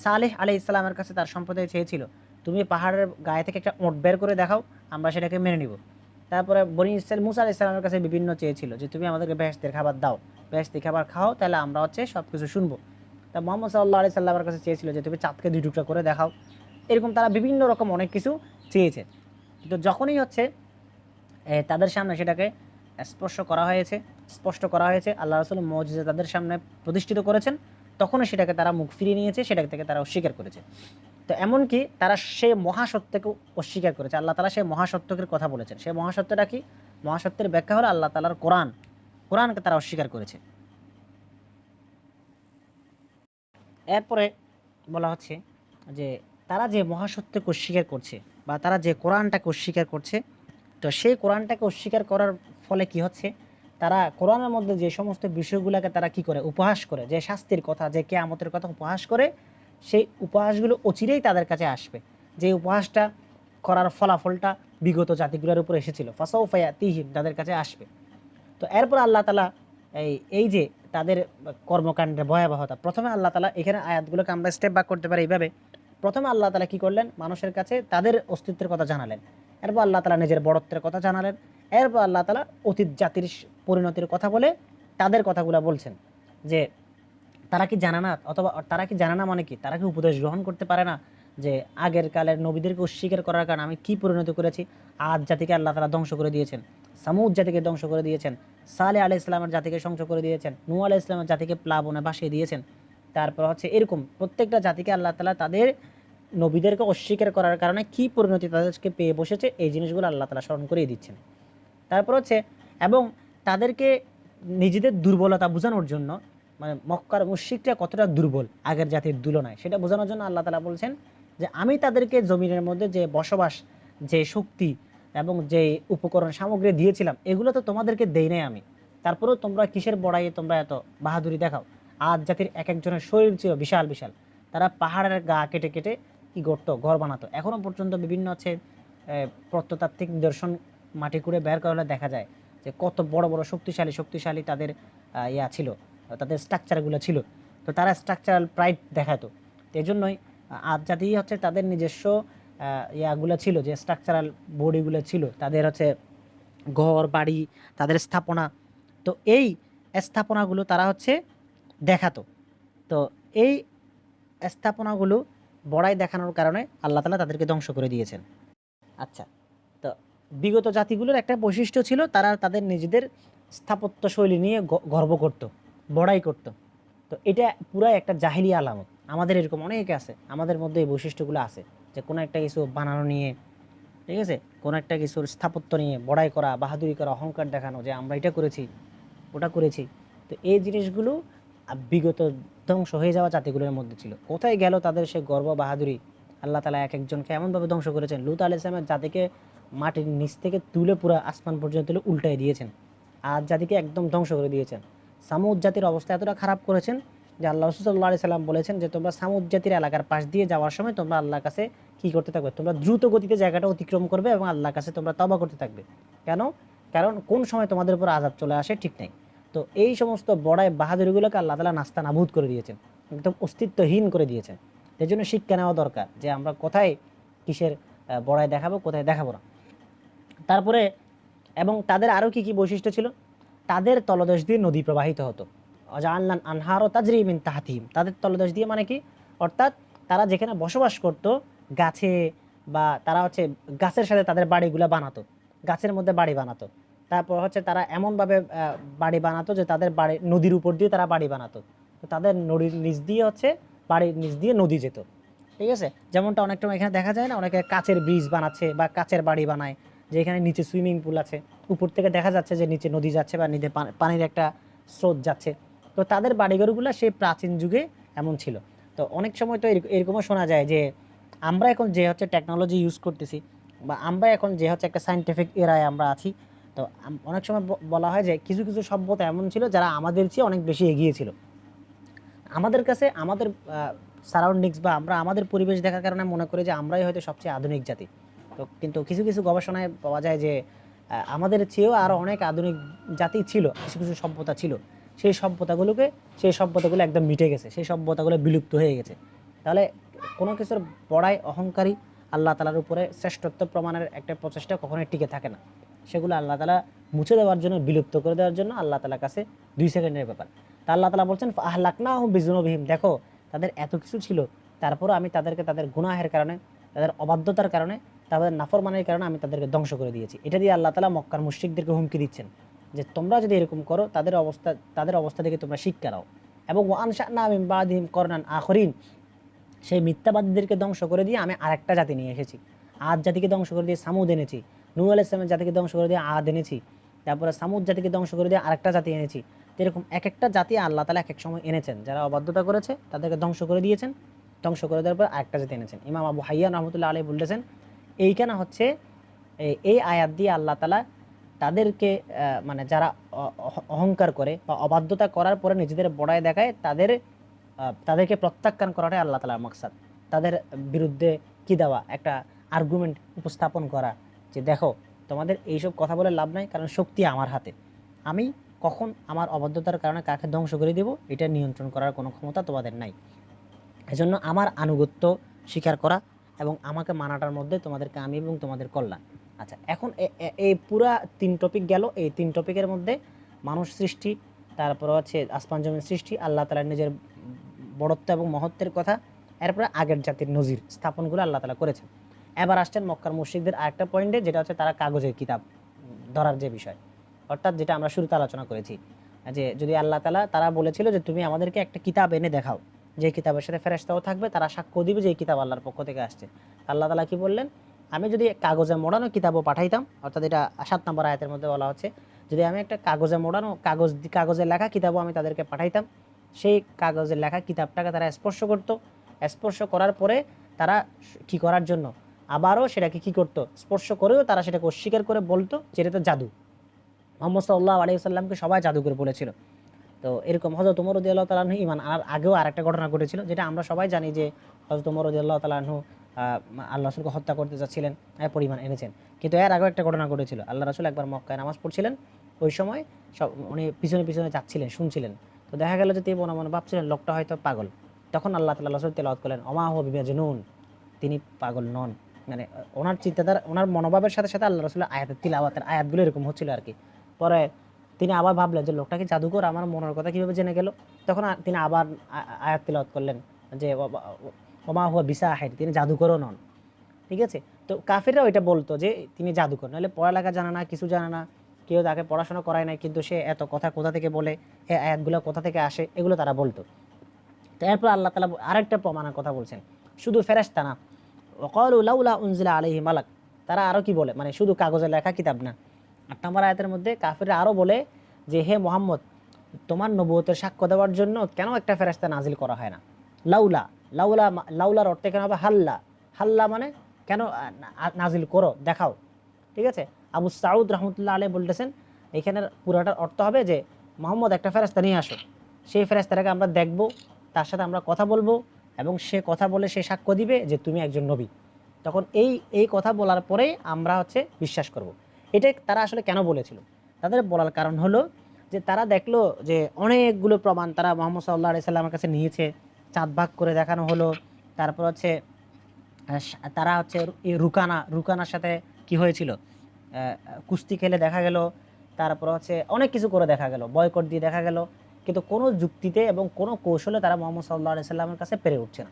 সালেহ আলাইহিস সালামের কাছে তার সম্প্রদায় চেয়েছিল তুমি পাহাড়ের গায়ে থেকে একটা ওঁট বের করে দেখাও, আমরা সেটাকে মেনে নিব। তারপরে বনি ইসরাইল মুসা আলাইহিস সালামের কাছে বিভিন্ন চেয়েছিল যে তুমি আমাদেরকে বেহেশতের খাবার দাও, বেহেশতি খাবার খাও, তাহলে আমরা সব কিছু শুনবো। তা মুহাম্মদ সাল্লাল্লাহু আলাইহি সাল্লামের কাছে চেয়েছিল যে তুমি চাঁদকে 2 টুকরা করে দেখাও। এরকম তারা বিভিন্ন রকম অনেক কিছু চেয়েছে। তো যখনই তাদের সামনে সেটাকে স্পষ্ট করা হয়েছে, আল্লাহ রাসূল মুজিজা তাদের সামনে প্রতিষ্ঠিত করেছেন, তখনই সেটাকে তারা মুখ ফিরিয়ে নিয়েছে, সেটা থেকে তারা অস্বীকার করেছে। তো এমনকি তারা সেই মহাসত্যকে অস্বীকার করেছে। আল্লাহ তাআলা সেই মহাসত্যের কথা বলেছেন। সেই মহাসত্যটা কি? মহাসত্যের ব্যাখ্যা হলো আল্লাহ তাআলার কোরআনকে তারা অস্বীকার করেছে। এরপরে বলা হচ্ছে যে তারা যে মহাসত্যকে অস্বীকার করছে বা তারা যে কোরআনটাকে অস্বীকার করছে, তো সেই কোরআনটাকে অস্বীকার করার ফলে কি হচ্ছে, তারা কোরআনের মধ্যে যে সমস্ত বিষয়গুলোকে তারা কি করে উপহাস করে, যে শাস্তির কথা, যে কিয়ামতের কথা উপহাস করে, সেই উপহাসগুলো অচিরেই তাদের কাছে আসবে। যে উপহাসটা করার ফলাফলটা বিগত জাতিগুলোর উপর এসেছিল, ফাসাউফা ইয়াতিহিম, তাদের কাছে আসবে। তো এরপর আল্লাহ তাআলা এই যে তাদের কর্মকাণ্ডের ভয়াবহতা, প্রথমে আল্লাহ তাআলা এখানে আয়াতগুলোকে আমরা স্টেপ বাক করতে পারি এইভাবে। প্রথমে আল্লাহ তাআলা কি করলেন? মানুষের কাছে তাদের অস্তিত্বের কথা জানালেন। এরপর আল্লাহ তাআলা নিজের বড়ত্বের কথা জানালেন। এরপর আল্লাহ তাআলা অতীত জাতির পরিণতির কথা বলে তাদের কথাগুলো বলছেন যে তারা কি জানে না, অথবা তারা কি জানে না মানে কি, তারা কি উপদেশ গ্রহণ করতে পারে না যে আগের কালের নবীদেরকে অস্বীকার করার কারণে আমি কি পরিণতি করেছি। আদ জাতিকে আল্লাহ তাআলা ধ্বংস করে দিয়েছেন, সামুদ জাতিকে ধ্বংস করে দিয়েছেন, সালেহ আলাইহিস সালামের জাতিকে ধ্বংস করে দিয়েছেন, নূহ আলাইহিস সালামের জাতিকে প্লাবনে ভাসিয়ে দিয়েছেন। তারপর এরকম প্রত্যেকটা জাতিকে আল্লাহ তাআলা তাদের নবীদেরকে অস্বীকার করার কারণে কি পরিণতি তাদেরকে পেয়ে বসেছে, এই জিনিসগুলো আল্লাহ তাআলা স্মরণ করিয়ে দিচ্ছেন। তারপর এবং তাদেরকে নিজেদের দুর্বলতা বোঝানোর জন্য, মানে মক্কার মুশরিকরা কতটা দুর্বল আগের জাতির তুলনায়, সেটা বোঝানোর জন্য আল্লাহ তাআলা বলছেন যে আমি তাদেরকে জমিনের মধ্যে যে বসবাস, যে শক্তি এবং যে উপকরণ সামগ্রী দিয়েছিলাম, এগুলো তো তোমাদেরকে দেই নাই আমি, তারপরেও তোমরা কিসের বড়াইয়ে তোমরা এত বাহাদুরি দেখাও। আদ জাতির এক একজনের শরীর ছিল বিশাল বিশাল, তারা পাহাড়ের গা কেটে কেটে কি করতো, ঘর বানাতো। এখনও পর্যন্ত বিভিন্ন হচ্ছে প্রত্নতাত্ত্বিক নিদর্শন মাটি খুঁড়ে বের করলে দেখা যায় যে কত বড় বড় শক্তিশালী শক্তিশালী তাদের ইয়া ছিল, তাদের স্ট্রাকচারগুলো ছিল। তো তারা স্ট্রাকচারাল প্রাইড দেখাতো। তো এই জন্যই আজ জাতি হচ্ছে তাদের নিজস্ব ইয়াগুলো ছিল, যে স্ট্রাকচারাল বডিগুলো ছিল, তাদের হচ্ছে ঘর বাড়ি, তাদের স্থাপনা। তো এই স্থাপনাগুলো তারা হচ্ছে দেখাতো। তো এই স্থাপনাগুলো বড়াই দেখানোর কারণে আল্লাহ তাআলা তাদেরকে ধ্বংস করে দিয়েছেন। আচ্ছা, তো বিগত জাতিগুলোর একটা বৈশিষ্ট্য ছিল, তারা তাদের নিজেদের স্থাপত্য শৈলী নিয়ে গর্ব করত, বড়াই করত। তো এটা পুরাই একটা জাহিলি আলামত। আমাদের এরকম অনেকে আছে, আমাদের মধ্যে এই বৈশিষ্ট্যগুলো আছে, যে কোনো একটা কিছু বানানো নিয়ে, ঠিক আছে, কোনো একটা কিছুর স্থাপত্য নিয়ে বড়াই করা, বাহাদুরি করা, অহংকার দেখানো যে আমরা এটা করেছি ওটা করেছি। তো এই জিনিসগুলো বিগত ধ্বংস হয়ে যাওয়া জাতিগুলোর মধ্যে ছিল। কোথায় গেল তাদের সে গর্ব বাহাদুরি? আল্লাহ তাআলা এক একজনকে এমনভাবে ধ্বংস করেছেন। লূত আলাইহিস সালামের জাতিকে মাটির নিচ থেকে তুলে পুরো আসমান পর্যন্ত তুলে উল্টাই দিয়েছেন, আর জাতিকে একদম ধ্বংস করে দিয়েছেন। সামুদ জাতির অবস্থা এতটা খারাপ করেছেন যে আল্লাহ রাসূল সাল্লাল্লাহু আলাইহি সাল্লাম বলেছেন যে তোমরা সামুদ জাতির এলাকার পাশ দিয়ে যাওয়ার সময় তোমরা আল্লাহর কাছে কি করতে থাকবে? তোমরা দ্রুত গতিতে জায়গাটা অতিক্রম করবে এবং আল্লাহর কাছে তোমরা তওবা করতে থাকবে। কেন? কারণ কোন সময় তোমাদের উপর আযাব চলে আসে ঠিক নাই। তো এই সমস্ত বড়াই বাহাদুরিগুলোকে আল্লাহ তাআলা নাস্তানাবুদ করে দিয়েছেন, একদম অস্তিত্বহীন করে দিয়েছেন। এই জন্য শিক্ষা নেওয়া দরকার যে আমরা কোথায় কিসের বড়াই দেখাবো, কোথায় দেখাবো না। তারপরে এবং তাদের আরও কি কি বৈশিষ্ট্য ছিল? তাদের তলদেশ দিয়ে নদী প্রবাহিত হতো। অজাআলনা আনহার তাজরি মিন তাহতিহিম, তাদের তলদেশ দিয়ে মানে কি? অর্থাৎ তারা যেখানে বসবাস করত গাছে, বা তারা হচ্ছে গাছের সাথে তাদের বাড়িগুলো বানাতো, গাছের মধ্যে বাড়ি বানাতো। তারপর হচ্ছে তারা এমনভাবে বাড়ি বানাতো যে তাদের বাড়ি নদীর উপর দিয়ে তারা বাড়ি বানাতো। তো তাদের নদীর নিচ দিয়ে হচ্ছে, বাড়ির নিচ দিয়ে নদী যেত, ঠিক আছে। যেমনটা অনেক সময় এখানে দেখা যায় না, অনেকে কাচের ব্রিজ বানাচ্ছে বা কাচের বাড়ি বানায়, যে এখানে নিচে সুইমিং পুল আছে, উপর থেকে দেখা যাচ্ছে যে নিচে নদী যাচ্ছে বা নিচে পানির একটা স্রোত যাচ্ছে। তো তাদের বাড়িঘরগুলো সেই প্রাচীন যুগে এমন ছিল। তো অনেক সময় তো এরকমও শোনা যায় যে আমরা এখন যে হচ্ছে টেকনোলজি ইউজ করতেছি, বা আমরা এখন যে হচ্ছে একটা সায়েন্টিফিক এরায় আমরা আছি, তো অনেক সময় বলা হয় যে কিছু কিছু সভ্যতা এমন ছিল যারা আমাদের চেয়ে অনেক বেশি এগিয়ে ছিল। আমাদের কাছে আমাদের সারাউন্ডিংস বা আমরা আমাদের পরিবেশ দেখার কারণে মনে করি যে আমরাই হয়তো সবচেয়ে আধুনিক জাতি। তো কিন্তু কিছু কিছু গবেষণায় পাওয়া যায় যে আমাদের চেয়েও আরও অনেক আধুনিক জাতি ছিল, কিছু কিছু সভ্যতা ছিল। সেই সভ্যতাগুলো একদম মিটে গেছে, সেই সভ্যতাগুলো বিলুপ্ত হয়ে গেছে। তাহলে কোনো কিছুর বড়াই, অহংকারী, আল্লাহ তাআলার উপরে শ্রেষ্ঠত্ব প্রমাণের একটা প্রচেষ্টা কখনোই টিকে থাকে না। সেগুলো আল্লাহ তাআলা মুছে দেওয়ার জন্য, বিলুপ্ত করে দেওয়ার জন্য আল্লাহ তাআলার কাছে 2 সেকেন্ডের ব্যাপার। তা আল্লাহ তাআলা বলছেন ফাআহলাকনাহুম বিযুনুবিহিম, দেখো তাদের এত কিছু ছিল, তারপরও আমি তাদেরকে তাদের গুনাহের কারণে, তাদের অবাধ্যতার কারণে, তাদের নাফরমানির কারণে আমি তাদেরকে ধ্বংস করে দিয়েছি। এটা দিয়ে আল্লাহ তাআলা মক্কার মুশরিকদেরকে হুমকি দিচ্ছেন যে তোমরা যদি এরকম করো, তাদের অবস্থা থেকে তোমরা শিক্ষা নাও। এবং ওয়া আনশা'না মিন বাদিহিম করনান আখরিন, সেই মিথ্যাবাদীদেরকে ধ্বংস করে দিয়ে আমি আরেকটা জাতি নিয়ে এসেছি। আদ জাতিকে ধ্বংস করে দিয়ে সামুদ এনেছি, নূহ আলাইহিস সালামের জাতিকে ধ্বংস করে দিয়ে আদ এনেছি, তারপরে সামুদ জাতিকে ধ্বংস করে দিয়ে আরেকটা জাতি এনেছি। তো এরকম এক একটা জাতি আল্লাহ তাআলা এক এক সময় এনেছেন, যারা অবাধ্যতা করেছে তাদেরকে ধ্বংস করে দিয়েছেন, ধ্বংস করে দেওয়ার পর আরেকটা জাতি এনেছেন। ইমাম আবু হাইয়ান রাহমাতুল্লাহ আলাইহি বলতেছেন এইখানে হচ্ছে এই আয়াত দিয়ে আল্লাহ তাআলা তাদেরকে মানে যারা অহংকার করে বা অবাধ্যতা করার পরে নিজেদের বড়াই দেখায়, তাদেরকে প্রত্যাখ্যান করাটাই আল্লাহ তাআলার মাকসাদ। তাদের বিরুদ্ধে কি দেওয়া, একটা আর্গুমেন্ট উপস্থাপন করা যে দেখো তোমাদের এইসব কথা বলে লাভ নাই, কারণ শক্তি আমার হাতে। আমি কখন আমার অবাধ্যতার কারণে কাকে ধ্বংস করে দেব এটা নিয়ন্ত্রণ করার কোনো ক্ষমতা তোমাদের নাই। এজন্য আমার আনুগত্য স্বীকার করা এবং আমাকে মানাটার মধ্যে তোমাদের কামি এবং তোমাদের কল্যাণ। আচ্ছা, এখন এই পুরা 3 টপিক গেল। এই 3 টপিকের মধ্যে মানুষ সৃষ্টি, তারপর হচ্ছে আসমান জমিন সৃষ্টি, আল্লাহ তাআলার নিজের বড়ত্ব এবং মহত্বের কথা, এরপরে আগের জাতির নজির স্থাপনগুলো আল্লাহ তাআলা করেছেন। এবার আসছেন মক্কার মুশরিকদের আরেকটা পয়েন্টে, যেটা হচ্ছে তারা কাগজের কিতাব ধরার যে বিষয়, অর্থাৎ যেটা আমরা শুরুতে আলোচনা করেছি, যে যদি আল্লাহ তাআলা, তারা বলেছিল যে তুমি আমাদেরকে একটা কিতাব এনে দেখাও, যে কিতাবের সাথে ফেরেশতাও থাকবে, তারা সাক্ষ্য দিবে যে এই কিতাব আল্লাহর পক্ষ থেকে আসছে। আল্লাহ তাআলা কি বললেন? আমি যদি কাগজে মোড়ানো কিতাবও পাঠাইতাম, অর্থাৎ এটা 7 নম্বর আয়াতের মধ্যে বলা হচ্ছে, যদি আমি একটা কাগজে মোড়ানো কাগজে লেখা কিতাবও আমি তাদেরকে পাঠাইতাম, সেই কাগজের লেখা কিতাবটাকে তারা স্পর্শ করত, স্পর্শ করার পরে তারা কি করার জন্য আবারও সেটাকে কি করত, স্পর্শ করেও তারা সেটাকে অস্বীকার করে বলতো যে এটা তো জাদু। মুহাম্মদ সাল্লাল্লাহু আলাইহি ওয়াসাল্লামকে সবাই জাদুকর বলেছিল। তো এরকম হযরত ওমর রাদিয়াল্লাহু তাআলা আনহু ঈমান আনার আগেও আরেকটা ঘটনা ঘটেছিল, যেটা আমরা সবাই জানি যে হযরত ওমর রাদিয়াল্লাহু তাআলা আনহু আল্লাহ রাসূলকে হত্যা করতে যাচ্ছিলেন, এরপর ঈমান এনেছেন। কিন্তু এর আগেও একটা ঘটনা ঘটেছিল। আল্লাহ রাসূল একবার মক্কায় নামাজ পড়ছিলেন, ওই সময় উনি পিছনে পিছনে যাচ্ছিলেন, শুনছিলেন। তো দেখা গেল যে তিনি মনে মনে ভাবছিলেন লোকটা হয়তো পাগল। তখন আল্লাহ তাআলা রাসূল তেলাওয়াত করলেন, ওমা হুয়া বিমাজনুন, তিনি পাগল নন। মানে ওনার চিন্তাধারা, ওনার মনোভাবের সাথে সাথে আল্লাহ রাসূলের আয়াতের তিলাওয়াতের আয়াতগুলো এরকম হচ্ছিল আর কি। পরে তিনি আবার ভাবলেন যে লোকটা কি জাদুকর, আমার মনের কথা কিভাবে জেনে গেল। তখন তিনি আবার আয়াত তিলাওয়াত করলেন যে ওমা হুয়া বিসাহির, তিনি জাদুকরও নন। ঠিক আছে? তো কাফিররা ওইটা বলতো যে তিনি জাদুকর, নাহলে পড়ালেখা জানে না, কিছু জানে না, কেউ তাকে পড়াশোনা করায় নাই, কিন্তু সে এত কথা কোথা থেকে বলে, এই আয়াতগুলো কোথা থেকে আসে, এগুলো তারা বলতো। তো এরপর আল্লাহ তাআলা আরেকটা প্রমাণের কথা বলছেন, শুধু ফেরেশতা না, ওয়াকালু লাউলা উনজিলা আলাইহি মালাক, তারা আরো কি বলে, মানে শুধু কাগজে লেখা কিতাব না। ৮ নম্বর আয়াতের মধ্যে কাফিররা আরো বলে যে হে মুহাম্মদ, তোমার নবুয়তের সাক্ষ্য দেওয়ার জন্য কেন একটা ফেরেশতা নাজিল করা হয় না। লাউলা, লাউলার অর্থ কেন হবে হাল্লা। হাল্লা মানে কেন নাজিল করো, দেখাও। ঠিক আছে? আবু সাউদ রহমতুল্লাহ আলাইহি বলতেছেন এখানের পুরাটার অর্থ হবে যে মুহাম্মদ একটা ফেরেশতা নিয়ে আসো, সেই ফেরেশতাটাকে আমরা দেখব, তার সাথে আমরা কথা বলবো, এবং সে কথা বলে সে সাক্ষ্য দিবে যে তুমি একজন নবী। তখন এই কথা বলার পরেই আমরা বিশ্বাস করব। এটাই তারা আসলে কেন বলেছিল, তাদের বলার কারণ হলো যে তারা দেখলো যে অনেকগুলো প্রমাণ তারা মুহাম্মদ সাল্লাল্লাহু আলাইহি সাল্লামের কাছে নিয়েছে, চাঁদ ভাগ করে দেখানো হলো। তারপর তারা এই রুকানার সাথে কি হয়েছিল, কুস্তি খেলে দেখা গেল। তারপর অনেক কিছু করে দেখা গেল, বয়কট দিয়ে দেখা গেল, কিন্তু কোনো যুক্তিতে এবং কোনো কৌশলে তারা মুহাম্মদ সাল্লাল্লাহু আলাইহি সাল্লামের কাছে পেরে উঠছে না।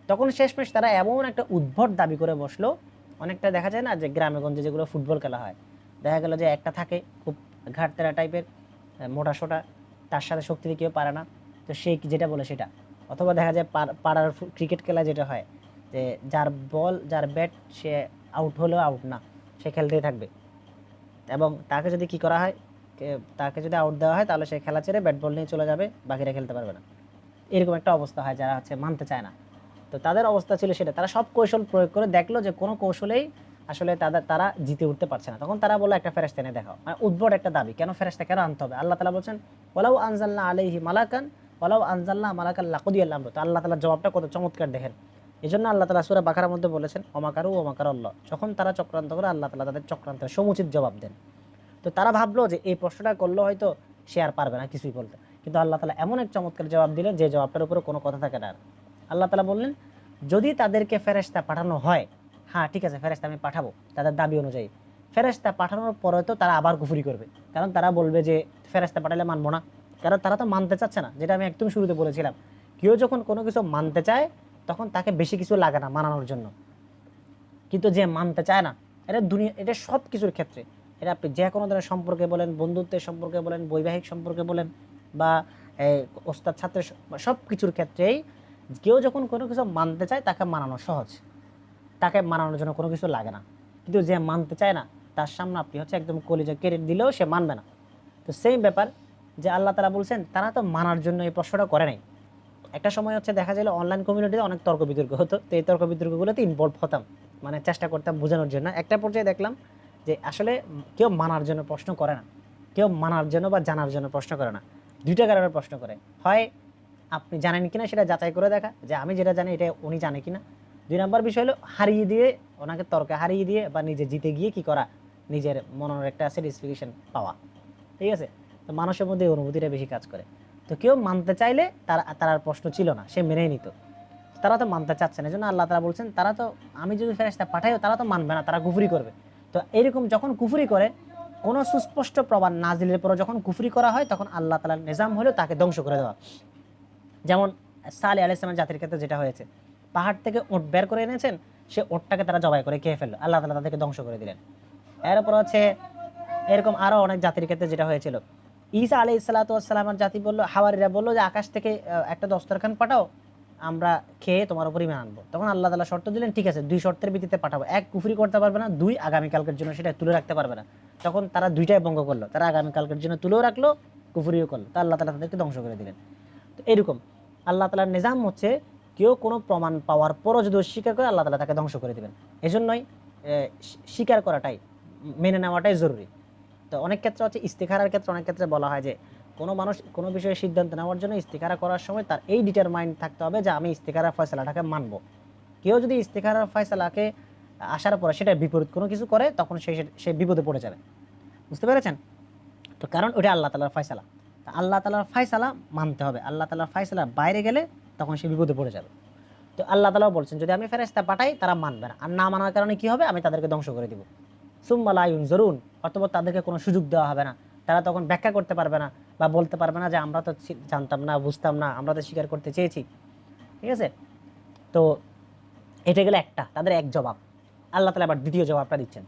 তখন শেষমেশ তারা এমন একটা উদ্ভট দাবি করে বসলো, অনেকটা দেখা যায় না যে গ্রামে গঞ্জে যেগুলো ফুটবল খেলা হয়, দেখা গেল যে একটা থাকে খুব ঘাটতেরা টাইপের, মোটা সোটা, তার সাথে শক্তি দিয়ে কেউ পারে না, তো সে যেটা বলে সেটা। অথবা দেখা যায় পাড়ার ক্রিকেট খেলা যেটা হয়, যে যার বল যার ব্যাট সে আউট হলেও আউট না, সে খেলতেই থাকবে, এবং তাকে যদি কি করা হয়, তাকে যদি আউট দেওয়া হয় তাহলে সে খেলা ছেড়ে ব্যাট বল নিয়ে চলে যাবে, বাকিরা খেলতে পারবে না। এরকম একটা অবস্থা হয় যারা মানতে চায় না। তো তাদের অবস্থা ছিল সেটা, তারা সব কৌশল প্রয়োগ করে দেখলো যে কোনো কৌশলেই আসলে তারা জিতে উঠতে পারছে না। তখন তারা বললো একটা ফেরেশতা এনে দেখাও, মানে উদ্ভট একটা দাবি, কেন ফেরেশতা কেন আনতে হবে। আল্লাহ তাআলা বলছেন ওয়ালাউ আনজালনা আলাইহি মালাকান ওয়ালাউ আনজালনা মালাকান লাকুদিয়াল আমরু। তো আল্লাহ তাআলার জবাবটা কত চমৎকার দেখেন। এজন্য আল্লাহ তাআলা সূরা বাকারার মধ্যে বলেছেন ওমাকারু ওমাকারাল্লাহ, যখন তারা চক্রান্ত করে আল্লাহ তাআলা তাদের চক্রান্তের সমুচিত জবাব দেন। তো তারা ভাবলো যে এই প্রশ্নটা করলো হয়তো সে আর পারবে না কিছুই বলতে, কিন্তু আল্লাহ তাআলা এমন এক চমৎকার জবাব দিলেন যে জবাবটার উপরে কোনো কথা থাকে না। আল্লাহ তাআলা বললেন যদি তাদেরকে ফেরেশতা পাঠানো হয়, হ্যাঁ ঠিক আছে ফেরেশতা আমি পাঠাবো তাদের দাবি অনুযায়ী, ফেরেশতা পাঠানোর পরে তো তারা আবার কুফরি করবে, কারণ তারা বলবে যে ফেরেশতা পাঠালে মানবো না, কারণ তারা তো মানতে চাচ্ছে না। যেটা আমি একদম শুরুতে বলেছিলাম, কেউ যখন কোনো কিছু মানতে চায় তখন তাকে বেশি কিছু লাগে না মানানোর জন্য, কিন্তু যে মানতে চায় না, এটা সব কিছুর ক্ষেত্রে, এটা আপনি যে কোনো ধরনের সম্পর্কে বলেন, বন্ধুত্বের সম্পর্কে বলেন, বৈবাহিক সম্পর্কে বলেন, বা ওস্তাদ ছাত্রের সব কিছুর ক্ষেত্রেই কেউ যখন কোনো কিছু মানতে চায় তাকে মানানো সহজ, তাকে মানানোর জন্য কোনো কিছু লাগে না। কিন্তু যে মানতে চায় না তার সামনে আপনি একদম কলিজা কেড়ে দিলেও সে মানবে না। তো সেম ব্যাপার যে আল্লাহ তাআলা বলছেন তারা তো মানার জন্য এই প্রশ্নটা করে নাই। একটা সময় দেখা যায় অনলাইন কমিউনিটিতে অনেক তর্ক বিতর্ক হতো, তো এই তর্ক বিতর্কগুলোতে ইনভলভ হতাম, মানে চেষ্টা করতাম বোঝানোর জন্য। একটা পর্যায়ে দেখলাম যে আসলে কেউ মানার জন্য প্রশ্ন করে না, কেউ মানার জন্য বা জানার জন্য প্রশ্ন করে না, দুইটা কারণে প্রশ্ন করে। হয় আপনি জানেন কিনা সেটা যাচাই করে দেখা, যে আমি যেটা জানি এটা উনি জানে কিনা। 2 নম্বর বিষয় হলো হারিয়ে দিয়ে, ওনাকে তর্কে হারিয়ে দিয়ে বা নিজে জিতে গিয়ে কি করা, নিজের মনের একটা স্যাটিসফ্যাকশন পাওয়া। ঠিক আছে? তো মানুষের মধ্যে এই অনুভূতিটা বেশি কাজ করে। তো কেউ মানতে চাইলে তার আর প্রশ্ন ছিল না, সে মেনেই নিত। তারা তো মানতে চাচ্ছে না, এই জন্য আল্লাহ তাআলা বলছেন তারা তো, আমি যদি ফেরেশতা পাঠাইও তারা তো মানবে না, তারা কুফরি করবে। তো এইরকম যখন কুফরি করে, কোনো সুস্পষ্ট প্রমাণ নাজিলের পরে যখন কুফরি করা হয়, তখন আল্লাহ তাআলার নিজাম হলো তাকে ধ্বংস করে দেওয়া। যেমন সালেহ আলাইহিস সালামের জাতির ক্ষেত্রে যেটা হয়েছে, পাহাড় থেকে ওট বের করে এনেছেন, সে ওটটাকে তারা জবাই করে খেয়ে ফেললো, আল্লাহ তাআলা তাদেরকে ধ্বংস করে দিলেন। এরপর এরকম আরো অনেক জাতির ক্ষেত্রে যেটা হয়েছিল, ঈসা আলাইহিস সালাতু ওয়াস সালামের জাতি বললো, হাওয়ারিরা বললো যে আকাশ থেকে একটা দস্তরখান পাঠাও, আমরা খেয়ে তোমার উপর ঈমান আনবো। তখন আল্লাহ তাআলা শর্ত দিলেন, ঠিক আছে 2 শর্তের ভিত্তিতে পাঠাবো, 1 কুফরি করতে পারবে না, 2 আগামীকালকের জন্য সেটা তুলে রাখতে পারবে না। তখন তারা দুইটাই ভঙ্গ করলো, তারা আগামীকালকের জন্য তুলেও রাখলো, কুফরিও করলো, তো আল্লাহ তাআলা তাদেরকে ধ্বংস করে দিলেন। তো এরকম আল্লাহ তাআলার নিজাম কেউ কোনো প্রমাণ পাওয়ার পরও যদি অস্বীকার করে, আল্লাহ তাআলা তাকে ধ্বংস করে দিবেন। এজন্যই স্বীকার করাটাই, মেনে নেওয়াটাই জরুরি। তো অনেক ক্ষেত্রে ইস্তিখারার ক্ষেত্রে অনেক ক্ষেত্রে বলা হয় যে কোনো মানুষ কোনো বিষয়ে সিদ্ধান্ত নেওয়ার জন্য ইস্তিখারা করার সময় তার এই ডিটারমাইন্ড থাকতে হবে যে আমি ইস্তিখারার ফয়সালাটাকে মানব। কেউ যদি ইস্তিখারার ফয়সালাকে আসার পরে সেটা বিপরীত কোনো কিছু করে, তখন সে বিপদে পড়ে যাবে। বুঝতে পেরেছেন? তো কারণ ওটা আল্লাহ তাআলার ফয়সালা, আল্লাহ তাআলার ফয়সালা মানতে হবে। আল্লাহ তাআলার ফয়সালার বাইরে গেলে তখন সে বিপদে পড়ে যাবে। তো আল্লাহ তাআলাও বলছেন যদি আমি ফেরেশতা পাঠাই তারা মানবে না, আর না মানার কারণে কি হবে, আমি তাদেরকে ধ্বংস করে দিব। সুম্মা লা ইউনজারুন, অথবা তাদেরকে কোনো সুযোগ দেওয়া হবে না, তারা তখন ব্যাখ্যা করতে পারবে না বা বলতে পারবে না যে আমরা তো জানতাম না, বুঝতাম না, আমরা তো স্বীকার করতে চেয়েছি। ঠিক আছে? তো এটা গেলে একটা, তাদের এক জবাব। আল্লাহ তাআলা আবার দ্বিতীয় জবাবটা দিচ্ছেন।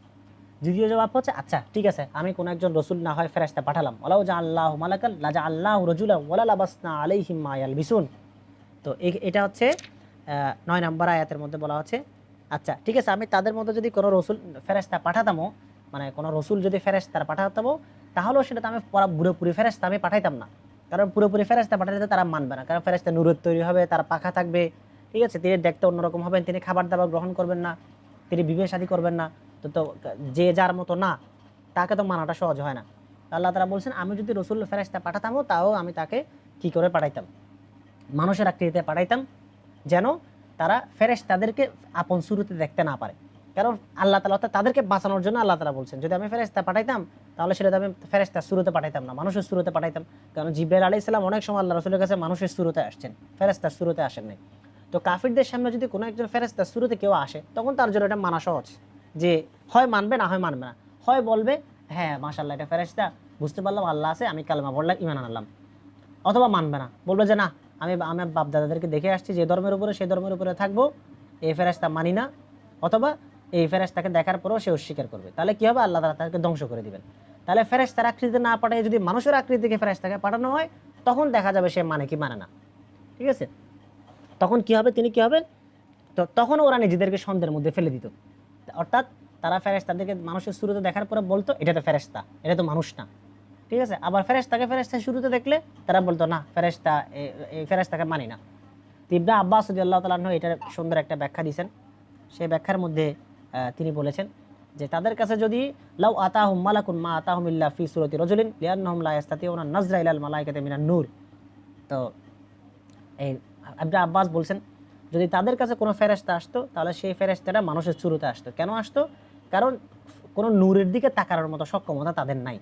দ্বিতীয় জবাব হচ্ছে, আচ্ছা ঠিক আছে, আমি কোনো একজন রসুল না হয় ফেরেশতা পাঠালাম, ওয়ালাউ জাআল্লাহু মালাকাল লাজআল্লাহু রাজুলা ওয়ালা লাবাসনা আলাইহিম মা ইয়ালবিসুন। তো এটা হচ্ছে ৯ নম্বর আয়াতের মধ্যে বলা হচ্ছে, আচ্ছা ঠিক আছে, আমি তাদের মধ্যে যদি কোনো রসুল ফেরেশতা পাঠাতামও, মানে কোনো রসুল যদি ফেরেশতার পাঠাতামও, তাহলেও সেটা তো আমি পুরোপুরি ফেরেশতা আমি পাঠাইতাম না। কারণ পুরোপুরি ফেরেশতা পাঠালে তারা মানবে না, কারণ ফেরেশতা নূরের তৈরি হবে, তার পাখা থাকবে। ঠিক আছে? তিনি দেখতে অন্যরকম হবেন, তিনি খাবার দাবার গ্রহণ করবেন না, তিনি বিবাহ শাদী করবেন না। তো যে যার মতো না, তাকে তো মানাটা সহজ হয় না। আল্লাহ তাআলা বলছেন আমি যদি রসুল ফেরেশতা পাঠাতামও, তাও আমি তাকে কি করে পাঠাইতাম, মানুষের আকৃতিতে পাঠাইতাম, যেন তারা ফেরেশতাদেরকে আপন শুরুতে দেখতে না পারে। কারণ আল্লাহ তাআলা তাদেরকে বাঁচানোর জন্য আল্লাহ তাআলা বলছেন যদি আমি ফেরেশতা পাঠাইতাম, তাহলে সেটা আমি ফেরেশতার শুরুতে পাঠাইতাম না, মানুষের শুরুতে পাঠাইতাম। কারণ জিবরাইল আলাইহিস সালাম অনেক সময় আল্লাহ রাসূলের কাছে মানুষের শুরুতে আসছেন, ফেরেশতার শুরুতে আসেন নাই। তো কাফিরদের সামনে যদি কোনো একজন ফেরেশতার শুরুতে কেউ আসে, তখন তার জন্য এটা মানা সহজ, যে হয় মানবে না হয় মানবে না, হয় বলবে হ্যাঁ মাশাআল্লাহ এটা ফেরেশতা, বুঝতে পারলাম আল্লাহ আছে, আমি কালেমা পড়লাম, ঈমান আনলাম। অথবা মানবে না, বলবে যে না, আমি আমার বাপ দাদাদেরকে দেখে আসছি যে ধর্মের উপরে, সেই ধর্মের উপরে থাকবো, এই ফেরেশতা মানি না। অথবা এই ফেরেশতাকে দেখার পরেও সে অস্বীকার করবে। তাহলে কি হবে, আল্লাহ তাআলা তাকে ধ্বংস করে দিবেন। তাহলে ফেরেশতার আকৃতিতে না পাঠিয়ে যদি মানুষের আকৃতিকে ফেরেশতাকে পাঠানো হয়, তখন দেখা যাবে সে মানে কি মানে না। ঠিক আছে? তখন কি হবে, তিনি কি হবে, তো তখন ওরা নিজেদেরকে সন্দেহের মধ্যে ফেলে দিত। অর্থাৎ তারা ফেরেশতাদেরকে মানুষের শুরুতে দেখার পরে বলতো এটা তো ফেরেশতা, এটা তো মানুষ না। ঠিক আছে? আবার ফেরেশতাকে ফেরেশতা শুরুতে দেখলে তারা বলতো না, ফেরেশতা, এই ফেরেশতাকে মানি না। ইবনে আব্বাস রাদিয়াল্লাহু তাআলা আনহু এটার সুন্দর একটা ব্যাখ্যা দিয়েছেন। সেই ব্যাখ্যার মধ্যে তিনি বলেছেন যে তাদের কাছে যদি লাউ আতাহুম মালাকুন মা আতাহুম ইল্লা ফি সূরাতি রাজুলিন লিআন্নাহুম লা ইস্তাতিউনা নাজরা ইলাল মালাইকাতি মিনান নূর। তো এই ইবনে আব্বাস বলছেন যদি তাদের কাছে কোনো ফেরেশতা আসতো, তাহলে সেই ফেরেশতাটা মানুষের শুরুতে আসতো। কেন আসতো? কারণ কোনো নূরের দিকে তাকানোর মতো সক্ষমতা তাদের নাই।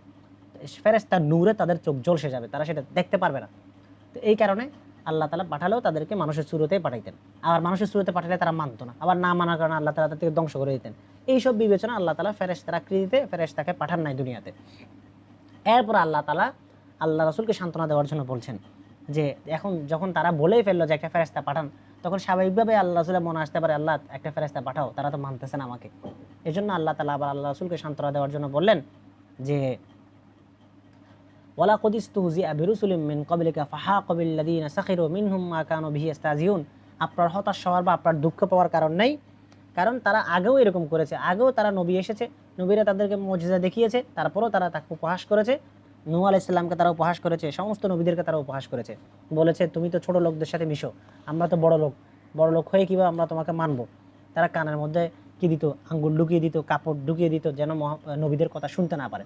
ফেরেশতার নূরে তাদের চোখ ঝলসে যাবে, তারা সেটা দেখতে পারবে না। তো এই কারণে আল্লাহ তাআলা পাঠালেও তাদেরকে মানুষের শুরুতেই পাঠাইতেন। আবার মানুষের শুরুতে পাঠালে তারা মানতো না, আবার না মানার কারণে আল্লাহ তাআলা তাদেরকে ধ্বংস করে দিতেন। এইসব বিবেচনা আল্লাহ তাআলা ফেরেশতার আকৃতিতে ফেরেশতাকে পাঠান নাই দুনিয়াতে। এরপর আল্লাহ তাআলা আল্লাহ রাসূলকে সান্ত্বনা দেওয়ার জন্য বলছেন যে এখন যখন তারা বলেই ফেললো যে একটা ফেরেশতা পাঠান, তখন স্বাভাবিকভাবে আল্লাহ রাসূলের মনে আসতে পারে আল্লাহ একটা ফেরেশতা পাঠাও, তারা তো মানতেছে না আমাকে। এজন্য আল্লাহ তাআলা আবার আল্লাহ রাসূলকে সান্ত্বনা দেওয়ার জন্য বললেন যে ওয়ালাকাদ ইসতুহজিআ বিরুসুলিম মিন ক্বাবলিকা ফাহাকা বিল্লাযীনা সাখিরু মিনহুম মা কানু বিহি ইস্তাহজিউন। আপনার হতাশ হওয়ার বা আপনার দুঃখ পাওয়ার কারণ নেই, কারণ তারা আগেও এরকম করেছে। আগেও তারা নবী এসেছে, নবীরা তাদেরকে মুজিজা দেখিয়েছে, তারপরেও তারা তাকে উপহাস করেছে। নূহ আলাইহিস সালামকে তারা উপহাস করেছে, সমস্ত নবীদেরকে তারা উপহাস করেছে, বলেছে তুমি তো ছোট লোকদের সাথে মিশো, আমরা তো বড় লোক, বড় লোক হয়ে কিভাবে আমরা তোমাকে মানবো। তারা কানের মধ্যে কি দিত, আঙ্গুল ঢুকিয়ে দিত, কাপড় ঢুকিয়ে দিত, যেন নবীদের কথা শুনতে না পারে।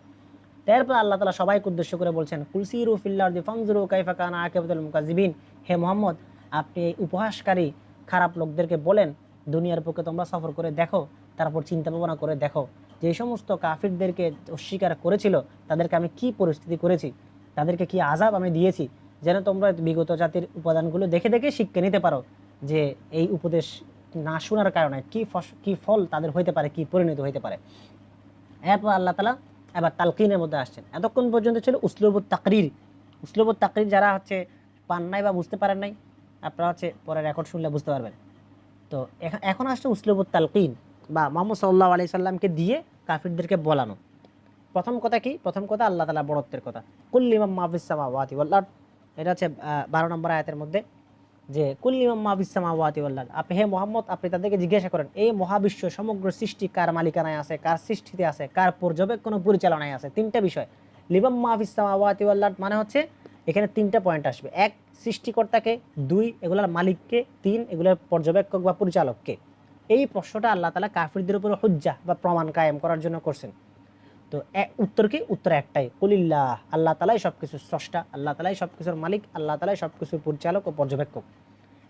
তারপর আল্লাহ তাআলা সবাইকে উদ্দেশ্য করে বলছেন কুলসিরু ফিল আরদি ফানজুরু কাইফা কানা আকিবাতুল মুকাজ্জিবিন। হে মুহাম্মদ, আপনি এই উপহাসকারী খারাপ লোকদেরকে বলেন দুনিয়ার বুকে তোমরা সফর করে দেখো, তারপর চিন্তা ভাবনা করে দেখো যে সমস্ত কাফিরদেরকে অস্বীকার করেছিল তাদেরকে আমি কি পরিস্থিতি করেছি, তাদেরকে কি আযাব আমি দিয়েছি, যেন তোমরা বিগত জাতির উপাদানগুলো দেখে দেখে শিক্ষা নিতে পারো যে এই উপদেশ না শোনার কারণে কি ফল তাদের হইতে পারে, কি পরিণত হইতে পারে। এরপর আল্লাহ তাআলা এবার তালকিনের মধ্যে আসছেন। এতক্ষণ পর্যন্ত ছিল উসলুবুত তাকরির। উসলুবুত তাকরির যারা হচ্ছে পান নাই বা বুঝতে পারেন নাই, আপনারা হচ্ছে পরে রেকর্ড শুনলে বুঝতে পারবেন। তো এখন আসছে উসলুবুত তালকিন বা মুহাম্মদ সাল্লাল্লাহু আলাইহি সাল্লামকে দিয়ে কাফিরদেরকে বলানো। প্রথম কথা কি? প্রথম কথা আল্লাহ তাআলা বড়ত্বের কথা। কুল লিমান মা ফিস সামাওয়াতি ওয়াল আরদ, এটা হচ্ছে 12 নম্বর আয়াতের মধ্যে যে কুল লিমান মা ফিস সামাওয়াতি ওয়াল আরদ, আপনি হে মুহাম্মদ আপনি তাদেরকে জিজ্ঞাসা করেন এই মহাবিশ্ব সমগ্র সৃষ্টি কার মালিকানায় আছে, কার সৃষ্টিতে আছে, কার পর্যবেক্ষণ ও পরিচালনায় আছে। তিনটা বিষয়। লিমান মা ফিস সামাওয়াতি ওয়াল আরদ মানে হচ্ছে এখানে তিনটা পয়েন্ট আসবে। এক, সৃষ্টিকর্তাকে; দুই, এগুলার মালিককে; তিন, এগুলার পর্যবেক্ষক বা পরিচালককে। এই প্রশ্নটা আল্লাহ তাআলা কাফিরদের উপর হুজ্জাহ বা প্রমাণ কায়েম করার জন্য করছেন। তো উত্তর কি? উত্তর একটাই, কুলিল্লাহ, আল্লাহ তাআলাই সব কিছুর স্রষ্টা, আল্লাহ তাআলাই সব কিছুর মালিক, আল্লাহ তাআলাই সব কিছুর পরিচালক ও পর্যবেক্ষক।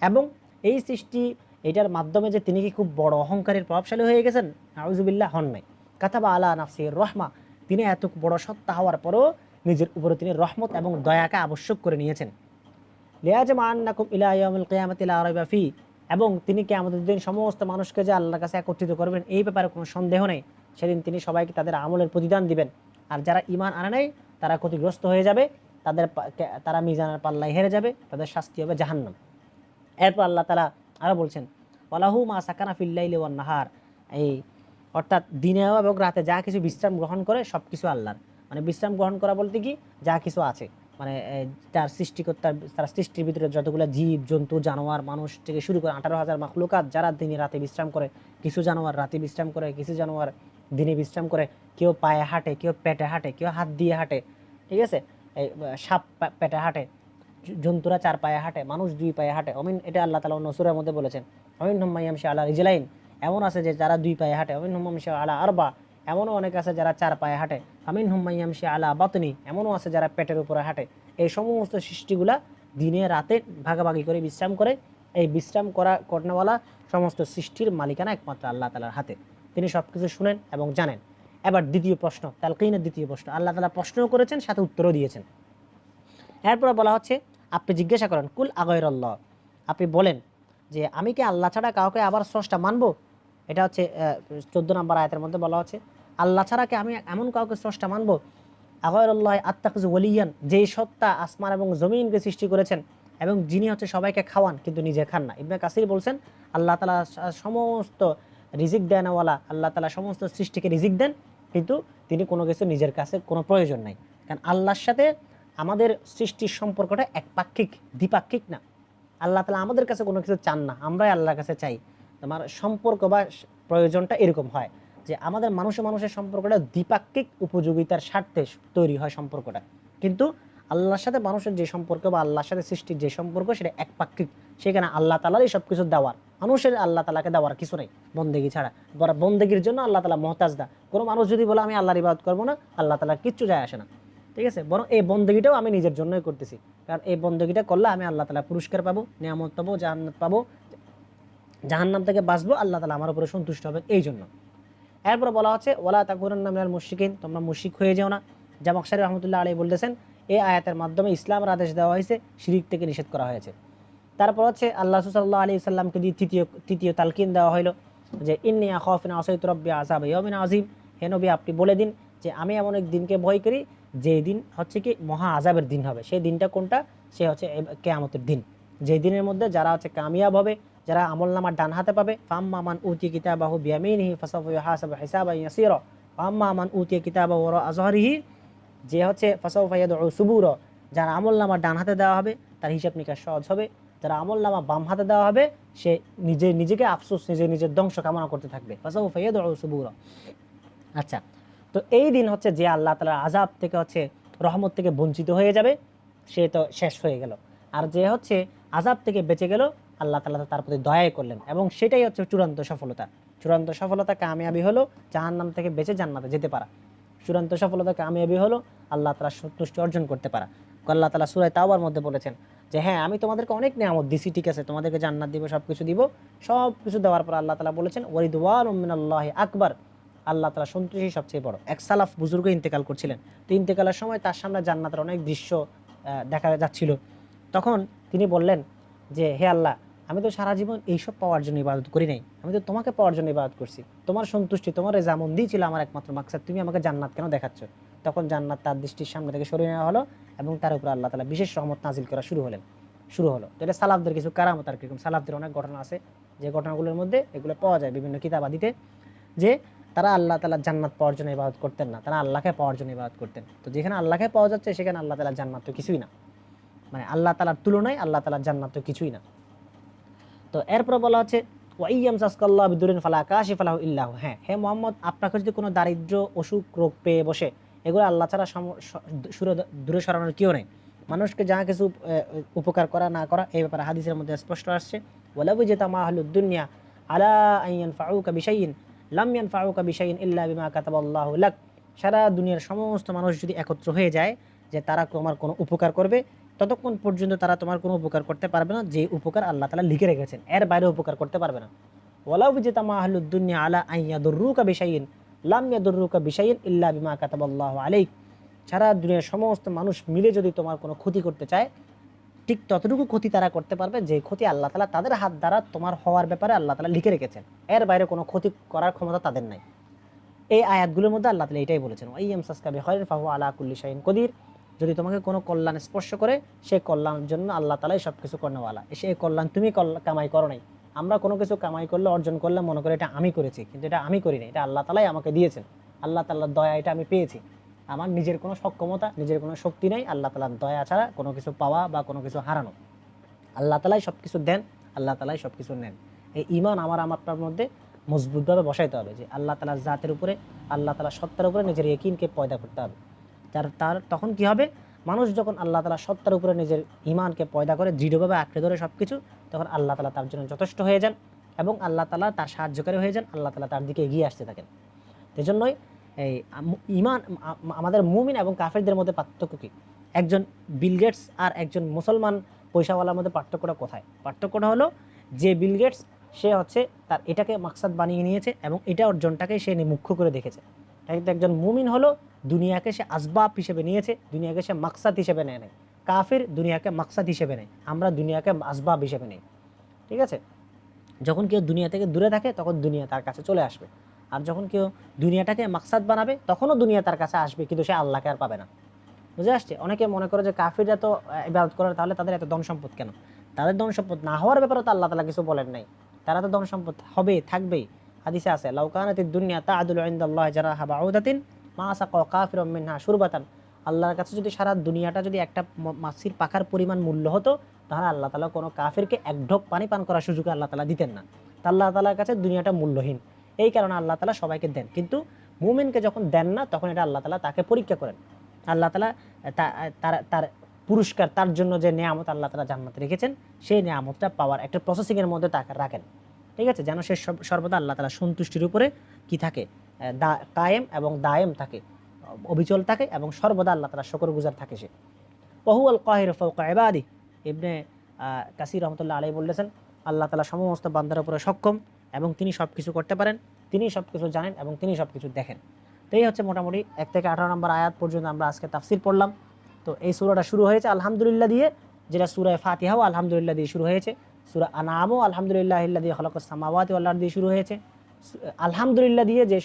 এবং এই সৃষ্টি এটার মাধ্যমে যে তিনি কি খুব বড় অহংকারের প্রভাবশালী হয়ে গেছেন? নাউজুবিল্লাহ, হন নাই। কাতাবা আলা নাফসিহির রহমা, তিনি এত বড় সত্তা হওয়ার পরও নিজের উপরে তিনি রহমত এবং দয়াকে আবশ্যক করে নিয়েছেন। লিয়াজমাআন্নাকুম ইলা ইয়াউমিল কিয়ামাতি লা রাইবা ফি, এবং তিনি কিয়ামতের দিন সমস্ত মানুষকে যে আল্লাহর কাছে একত্রিত করবেন এই ব্যাপারে কোনো সন্দেহ নেই। সেদিন তিনি সবাইকে তাদের আমলের প্রতিদান দিবেন। আর যারা ঈমান আনে নাই তারা ক্ষতিগ্রস্ত হয়ে যাবে, তারা মিজানের পাল্লায় হেরে যাবে, তাদের শাস্তি হবে জাহান্নাম। এরপর আল্লাহ তাআলা আরো বলছেন, ওয়ালাহু মা সাকানা ফিল লাইলি ওয়ান নাহার, এই অর্থাৎ দিনে এবং রাতে যা কিছু বিশ্রাম গ্রহণ করে সব কিছু আল্লাহর। মানে বিশ্রাম গ্রহণ করা বলতে কি, যা কিছু আছে মানে তার সৃষ্টিকর্তার, তার সৃষ্টির ভিতরে যতগুলো জীব জন্তু জানোয়ার মানুষ থেকে শুরু করে 18,000 মাখলুকাত যারা দিনে রাতে বিশ্রাম করে, কিছু জানোয়ার রাতে বিশ্রাম করে, কিছু জানোয়ার দিনে বিশ্রাম করে, কেউ পায়ে হাঁটে, কেউ পেটে হাঁটে, কেউ হাত দিয়ে হাঁটে, ঠিক আছে, এই সাপ পেটে হাঁটে, জন্তুরা 4 পায়ে হাঁটে, মানুষ 2 পায়ে হাঁটে। অমিন, এটা আল্লাহ তাআলা অন্য সূরার মধ্যে বলেছেন, অমিন হুম মাইয়ামশি আলা রিজলাইন, এমন আছে যে যারা 2 পায়ে হাঁটে, অমিন হুম মাইয়ামশি আলা আরবা, এমনও অনেক আছে যারা 4 পায়ে হাঁটে, আমিন হুম মাইয়ামশি আলা বাতনি, এমনও আছে যারা পেটের উপরে হাঁটে। এই সমস্ত সৃষ্টিগুলা দিনে রাতে ভাগাভাগি করে বিশ্রাম করে। এই বিশ্রাম করনেওয়ালা সমস্ত সৃষ্টির মালিকানা একমাত্র আল্লাহ তাআলার হাতে। তিনি সব কিছু শুনেন এবং জানেন। এবার দ্বিতীয় প্রশ্ন, তালকিনের দ্বিতীয় প্রশ্ন, আল্লাহ তাআলা প্রশ্নও করেছেন সাথে উত্তরও দিয়েছেন। এরপরে বলা হচ্ছে, আপনি জিজ্ঞাসা করেন, কুল আগায়রাল্লাহ, আপনি বলেন যে আমি কি আল্লাহ ছাড়া কাউকে আবার স্রষ্টা মানবো? এটা হচ্ছে 14 নম্বর আয়াতের মধ্যে বলা হচ্ছে, আল্লাহ ছাড়া কি আমি এমন কাউকে স্রষ্টা মানবো? আগায়রাল্লাহ আত্তাখিযু ওয়ালিয়ান, যেই সত্তা আসমান এবং জমিনকে সৃষ্টি করেছেন এবং যিনি হচ্ছে সবাইকে খাওয়ান কিন্তু নিজে খান না। ইবনে কাসির বলছেন, আল্লাহ তাআলা সমস্ত রিজিক দেনওয়ালা, আল্লাহ তাআলা সমস্ত সৃষ্টিকে রিজিক দেন, কিন্তু তিনি কোনো কিছু নিজের কাছে কোনো প্রয়োজন নাই। কারণ আল্লাহর সাথে আমাদের সৃষ্টির সম্পর্কটা একপাক্ষিক, দ্বিপাক্ষিক না। আল্লাহ তাআলা আমাদের কাছে কোনো কিছু চান না, আমরাই আল্লাহর কাছে চাই। তোমার সম্পর্ক বা প্রয়োজনটা এরকম হয় যে আমাদের মানুষের সম্পর্কটা দ্বিপাক্ষিক উপযোগিতার স্বার্থে তৈরি হয় সম্পর্কটা। কিন্তু আল্লাহর সাথে মানুষের যে সম্পর্ক বা আল্লাহর সাথে সৃষ্টির যে সম্পর্ক সেটা একপাক্ষিক। সেখানে আল্লাহ তাআলারই সব কিছু দেওয়ার, মানুষের আল্লাহ তাআলাকে দেওয়ার কিছু নেই বন্দেগী ছাড়া। বন্দেগীর জন্য আল্লাহ তাআলা মুহতাজ না। কোনো মানুষ যদি বলে আমি আল্লাহর ইবাদত করবো না, আল্লাহ তাআলার কিচ্ছু যায় আসে না, ঠিক আছে, বরং এই বন্দেগীটাও আমি নিজের জন্যই করতেছি। কারণ এই বন্দেগীটা করলে আমি আল্লাহ তাআলা পুরস্কার পাবো, নিয়ামত পাবো, জান্নাত পাবো, জাহান্নাম থেকে বাঁচবো, আল্লাহ তাআলা আমার উপরে সন্তুষ্ট হবে এই জন্য। এরপরে বলা হচ্ছে, ওয়ালা তাকুনান্না মিনাল মুশরিকিন, তোমরা মুশরিক হয়ে যাও না। জামাখশারী রহমতুল্লাহ আলাইহি বলতেছেন, এই আয়াতের মাধ্যমে ইসলামের আদেশ দেওয়া হয়েছে, শিরিক থেকে নিষেধ করা হয়েছে। তারপর হচ্ছে আল্লাহ সাল্লাল্লাহু আলাইহি সাল্লামকে দিয়ে তৃতীয় তালকিন দেওয়া হলো যে ইন্নী আখাফু আসাইতু রাব্বি আযাব ইয়াউমিন আযীম, হে নবী আপনি বলে দিন যে আমি এমন এক দিনকে ভয় করি যে দিন হচ্ছে কি মহা আযাবের দিন হবে। সেই দিনটা কোনটা? সে হচ্ছে কিয়ামতের দিন, যে দিনের মধ্যে যারা হচ্ছে কামিয়াব হবে, যারা আমলনামা ডান হাতে পাবে, ফাম্মা মান উতিয়া কিতাবাহু বিয়ামিনিহি ফাসাফা ইউহাসাবু হিসাবান ইয়াসীরা, ফাম্মা মান উতিয়া কিতাবাহু ওয়ারা আযহারিহি, যে হচ্ছে ফাসাফা ইয়াদউ সুবুরা, যার আমলনামা ডান হাতে দেওয়া হবে তার হিসাব নিকাশ সহজ হবে, যারা আমলনামা বাম হাতে দেওয়া হবে সে নিজেকে আফসোস, নিজের ধ্বংস কামনা করতে থাকবে, ফাসাফা ইয়াদউ সুবুরা। আচ্ছা, তো এই দিন হচ্ছে যে আল্লাহ তাআলার আযাব থেকে হচ্ছে রহমত থেকে বঞ্চিত হয়ে যাবে, সে তো শেষ হয়ে গেল। আর যে হচ্ছে আযাব থেকে বেঁচে গেল, আল্লাহ তাআলা তার প্রতি দয়াই করলেন, এবং সেটাই হচ্ছে চূড়ান্ত সফলতা। চূড়ান্ত সফলতা কামিয়াবি হলো জাহান্নাম থেকে বেঁচে জান্নাতে যেতে পারা। চূড়ান্ত সফলতা কামিয়াবি হলো আল্লাহ তাআলার সন্তুষ্টি অর্জন করতে পারা। আল্লাহ তাআলা সূরা তাওবার মধ্যে বলেছেন যে হ্যাঁ আমি তোমাদেরকে অনেক নিয়ামত দিছি, ঠিক আছে, তোমাদেরকে জান্নাত দিব, সব কিছু দিব। সব কিছু দেওয়ার পর আল্লাহ তাআলা বলেছেন ওয়ারিদওয়ানুম মিনাল্লাহি আকবার, আল্লাহ তাআলা সন্তুষ্টি সবচেয়ে বড়। এক সালাফ বুজুর্গ ইন্তেকাল করছিলেন, তো ইন্তেকালের সময় তার সামনে জান্নাতের অনেক দৃশ্য দেখা যাচ্ছিল। তখন তিনি বললেন যে হে আল্লাহ, আমি তো সারা জীবন এইসব পাওয়ার জন্য ইবাদত করি নাই, আমি তো তোমাকে পাওয়ার জন্য ইবাদত করছি, তোমার সন্তুষ্টি, তোমার রেজামন্দি ছিল আমার একমাত্র মাকসাদ, তুমি আমাকে জান্নাত কেন দেখাচ্ছ? তখন জান্নাত তার দৃষ্টির সামনে থেকে সরিয়ে নেওয়া হলো এবং তার উপর আল্লাহ তাআলা বিশেষ রহমত নাজিল করা শুরু হলো। তো এটা সালাফদের কিছু কারামত, আর কিরকম সালাফদের অনেক ঘটনা আছে, যে ঘটনাগুলোর মধ্যে এগুলো পাওয়া যায় বিভিন্ন কিতাবাদিতে, যে তারা আল্লাহ তাআলা জান্নাত পাওয়ার জন্য ইবাদত করতেন না, তারা আল্লাহকে পাওয়ার জন্য ইবাদত করতেন। তো যেখানে আল্লাহকে পাওয়া যাচ্ছে সেখানে আল্লাহ তাআলা জান্নাত তো কিছুই না, মানে আল্লাহ তাআলার তুলনায় আল্লাহ তাআলার জান্নাত তো কিছুই না। তো এরপর বলা হচ্ছে ওয়াইয়াম সাসকাল্লাহু বিদুরিন ফালা কাশিফা লাহু ইল্লাহু, হ্যাঁ হে মুহাম্মদ, আপনাকে যদি কোনো দারিদ্র অসুখ রোগ পেয়ে বসে, এগুলো আল্লাহ ছাড়া দূরে সরানোর কেউ নেই। মানুষকে যা কিছু উপকার করা না করা এই ব্যাপারে হাদিসের মধ্যে স্পষ্ট আসছে, ওয়ালাউ জাতামা আহলুদ দুনিয়া আলা আন ইয়ানফাউকা বিশাইইন লাম ইয়ানফাউকা বিশাইইন ইল্লা বিমা কাতাবাল্লাহু লাক, সারা দুনিয়ার সমস্ত মানুষ যদি একত্র হয়ে যায় যে তারা তোমার কোনো উপকার করবে, ততক্ষণ পর্যন্ত তারা তোমার কোনো উপকার করতে পারবে না যে উপকার আল্লাহ তাআলা লিখে রেখেছেন, এর বাইরে উপকার করতে পারবে না। ওয়ালাউ বিজতামা আহলুদ দুনিয়া আলা আন ইয়াদুররুকা বিশাইইন লাম ইয়াদুররুকা বিশাইইন ইল্লা বিমা কাতাবাল্লাহু আলাইক। সারা দুনিয়ার সমস্ত মানুষ মিলে যদি তোমার কোনো ক্ষতি করতে চায়, ঠিক ততটুকু ক্ষতি তারা করতে পারবে যে ক্ষতি আল্লাহ তাআলা তাদের হাত দ্বারা তোমার হওয়ার ব্যাপারে আল্লাহ তাআলা লিখে রেখেছেন, এর বাইরে কোনো ক্ষতি করার ক্ষমতা তাদের নাই। এই আয়াতগুলোর মধ্যে আল্লাহ তাআলা এটাই বলেছেন, ওয়া ইয়ামসাসকা বিখাইরিন ফাহুয়া আলা কুল্লি শাইইন কদির। যদি তোমাকে কোনো কল্যাণ স্পর্শ করে, সেই কল্যাণের জন্য আল্লাহ তাআলাই সব কিছু করেনওয়ালা। সেই কল্যাণ তুমি কামাই করো নাই। আমরা কোনো কিছু কামাই করলে, অর্জন করলে মনে করি এটা আমি করেছি, কিন্তু এটা আমি করি নাই, এটা আল্লাহ তাআলাই আমাকে দিয়েছেন। আল্লাহ তাআলার দয়া এটা আমি পেয়েছি। আমার নিজের কোনো সক্ষমতা, নিজের কোনো শক্তি নেই, আল্লাহ তাআলার দয়া ছাড়া কোনো কিছু পাওয়া বা কোনো কিছু হারানো। আল্লাহ তাআলাই সব কিছু দেন, আল্লাহ তাআলাই সব কিছু নেন। এই ঈমান আপনার মধ্যে মজবুতভাবে বসাইতে হবে যে আল্লাহ তাআলার জাতের উপরে, আল্লাহ তাআলার সত্তার উপরে নিজের ইয়াকিনকে পয়দা করতে হবে। তার তখন কি হবে, মানুষ যখন আল্লাহ তাআলার সত্তার উপরে নিজের ঈমানকে পয়দা করে, দৃঢ়ভাবে আঁকড়ে ধরে সব কিছু, তখন আল্লাহ তাআলা তার জন্য যথেষ্ট হয়ে যান এবং আল্লাহ তাআলা তার সাহায্যকারী হয়ে যান, আল্লাহ তাআলা তার দিকে এগিয়ে আসতে থাকেন। এজন্যই এই ঈমান, আমাদের মুমিন এবং কাফেরদের মধ্যে পার্থক্য কী? একজন বিল গেটস আর একজন মুসলমান পয়সাওয়ালার মধ্যে পার্থক্যটা কোথায়? পার্থক্যটা হলো যে বিল গেটস সে হচ্ছে তার এটাকে মাকসাদ বানিয়ে নিয়েছে এবং এটা অর্জনটাকে সে মুখ্য করে দেখেছে। কিন্তু একজন মুমিন হলো দুনিয়াকে সে আসবাব হিসেবে নিয়েছে, দুনিয়াকে সে মাকসাদ হিসেবে নেয় নাই। কাফের দুনিয়াকে মাকসাদ হিসেবে নেয়, আমরা দুনিয়াকে আসবাব হিসেবে নেই। ঠিক আছে? যখন কেউ দুনিয়া থেকে দূরে থাকে তখন দুনিয়া তার কাছে চলে আসবে, আর যখন কেউ দুনিয়াটাকে মাকসাদ বানাবে তখনও দুনিয়া তার কাছে আসবে, কিন্তু সে আল্লাহকে আর পাবে না। বুঝে আসছে? অনেকে মনে করে যে কাফিররা তো ইবাদত করে, তাহলে তাদের এত ধন সম্পদ কেন? তাদের ধন সম্পদ না হওয়ার ব্যাপারে তো আল্লাহ তাআলা কিছু বলেন নাই। তারা তো ধন সম্পদ হবে, থাকবেই। হাদিসে আছে, লাউ কানাতিদ দুনিয়া তা'দুলু ইনদাল্লাহি জারাহা বাউদাতিন মা সাকা কাফিরুম মিনহা শুরবাতান। আল্লাহর কাছে যদি সারা দুনিয়াটা যদি একটা মাছির পাখার পরিমাণ মূল্য হতো, তাহলে আল্লাহ তাআলা কোনো কাফিরকে এক ঢোক পানি পান করার সুযোগ আল্লাহ তাআলা দিতেন না। তা আল্লাহ তাআলার কাছে দুনিয়াটা মূল্যহীন। এই কারণে আল্লাহ তাআলা সবাইকে দেন, কিন্তু মুমিনকে যখন দেন না, তখন এটা আল্লাহ তাআলা তাকে পরীক্ষা করেন। আল্লাহ তাআলা তার পুরস্কার, তার জন্য যে নেয়ামত আল্লাহ তাআলা জান্নাতে রেখেছেন, সেই নেয়ামতটা পাওয়ার একটা প্রসেসিংয়ের মধ্যে তাকে রাখেন। ঠিক আছে? যেন সে সর্বদা আল্লাহ তাআলার সন্তুষ্টির উপরে কি থাকে, কায়েম এবং দায়েম থাকে, অবিচল থাকে এবং সর্বদা আল্লাহ তাআলার শুকরগুজার থাকে সে। ওয়াহুয়াল কাহিরু ফাওকা ইবাদি। ইবনে কাসির রহমতুল্লাহ আলাইহি বলেছেন, আল্লাহ তাআলা সমস্ত বান্দার উপরে সক্ষম এবং তিনি সব কিছু করতে পারেন, তিনি সব কিছু জানেন এবং তিনি সব কিছু দেখেন। তো এই হচ্ছে মোটামুটি 1 থেকে 18 নম্বর আয়াত পর্যন্ত আমরা আজকে তাফসির পড়লাম। তো এই সূরাটা শুরু হয়েছে আলহামদুলিল্লাহ দিয়ে, যেটা সূরা ফাতিহাও আলহামদুলিল্লাহ দিয়ে শুরু হয়েছে। সূরা আনআমও আলহামদুলিল্লাহিল্লাযী খালাকাস সামাওয়াতি ওয়াল আরদি দিয়ে শুরু হয়েছে। আলহামদুলিল্লাহ দিয়ে যে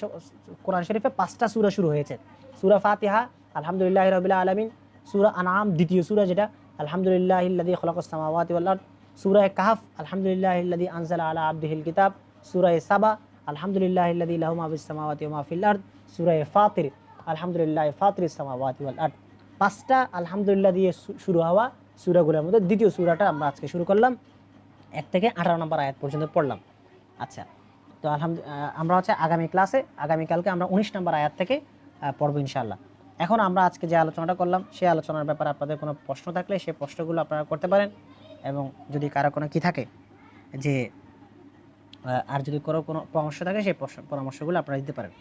কোরআন শরীফে 5টা সূরা শুরু হয়েছে। সূরা ফাতিহা আলহামদুলিল্লাহি রাব্বিল আলামিন, সূরা আনআম দ্বিতীয় সূরা যেটা আলহামদুলিল্লাহিল্লাযী খালাকাস সামাওয়াতি ওয়াল আরদ, সূরা কাহফ আলহামদুলিল্লাহিল্লাযী আনজালা আলা আবদিহিল কিতাব, সূরা সাবা আলহামদুলিল্লাহিল্লাযী লাহু মা ফিস সামাওয়াতি ওয়া মা ফিল আরদ, সূরা ফাতির আলহামদুলিল্লাহি ফাতিরিস সামাওয়াতি ওয়াল আরদ। 5টা আলহামদুলিল্লাহ দিয়ে শুরু হওয়া সূরাগুলোর মধ্যে দ্বিতীয় সূরাটা আমরা আজকে শুরু করলাম। 1 থেকে 18 নম্বর আয়াত পর্যন্ত পড়লাম। আচ্ছা, তো আমরা হচ্ছে আগামীকালকে আমরা 19 নম্বর আয়াত থেকে পড়ব ইনশাআল্লাহ। এখন আমরা আজকে যে আলোচনাটা করলাম, সেই আলোচনার ব্যাপারে আপনাদের কোনো প্রশ্ন থাকলে সেই প্রশ্নগুলো আপনারা করতে পারেন, এবং যদি কারো কোনো কি থাকে যে আর যদি কোনো পরামর্শ থাকে সেই পরামর্শগুলো আপনারা দিতে পারেন।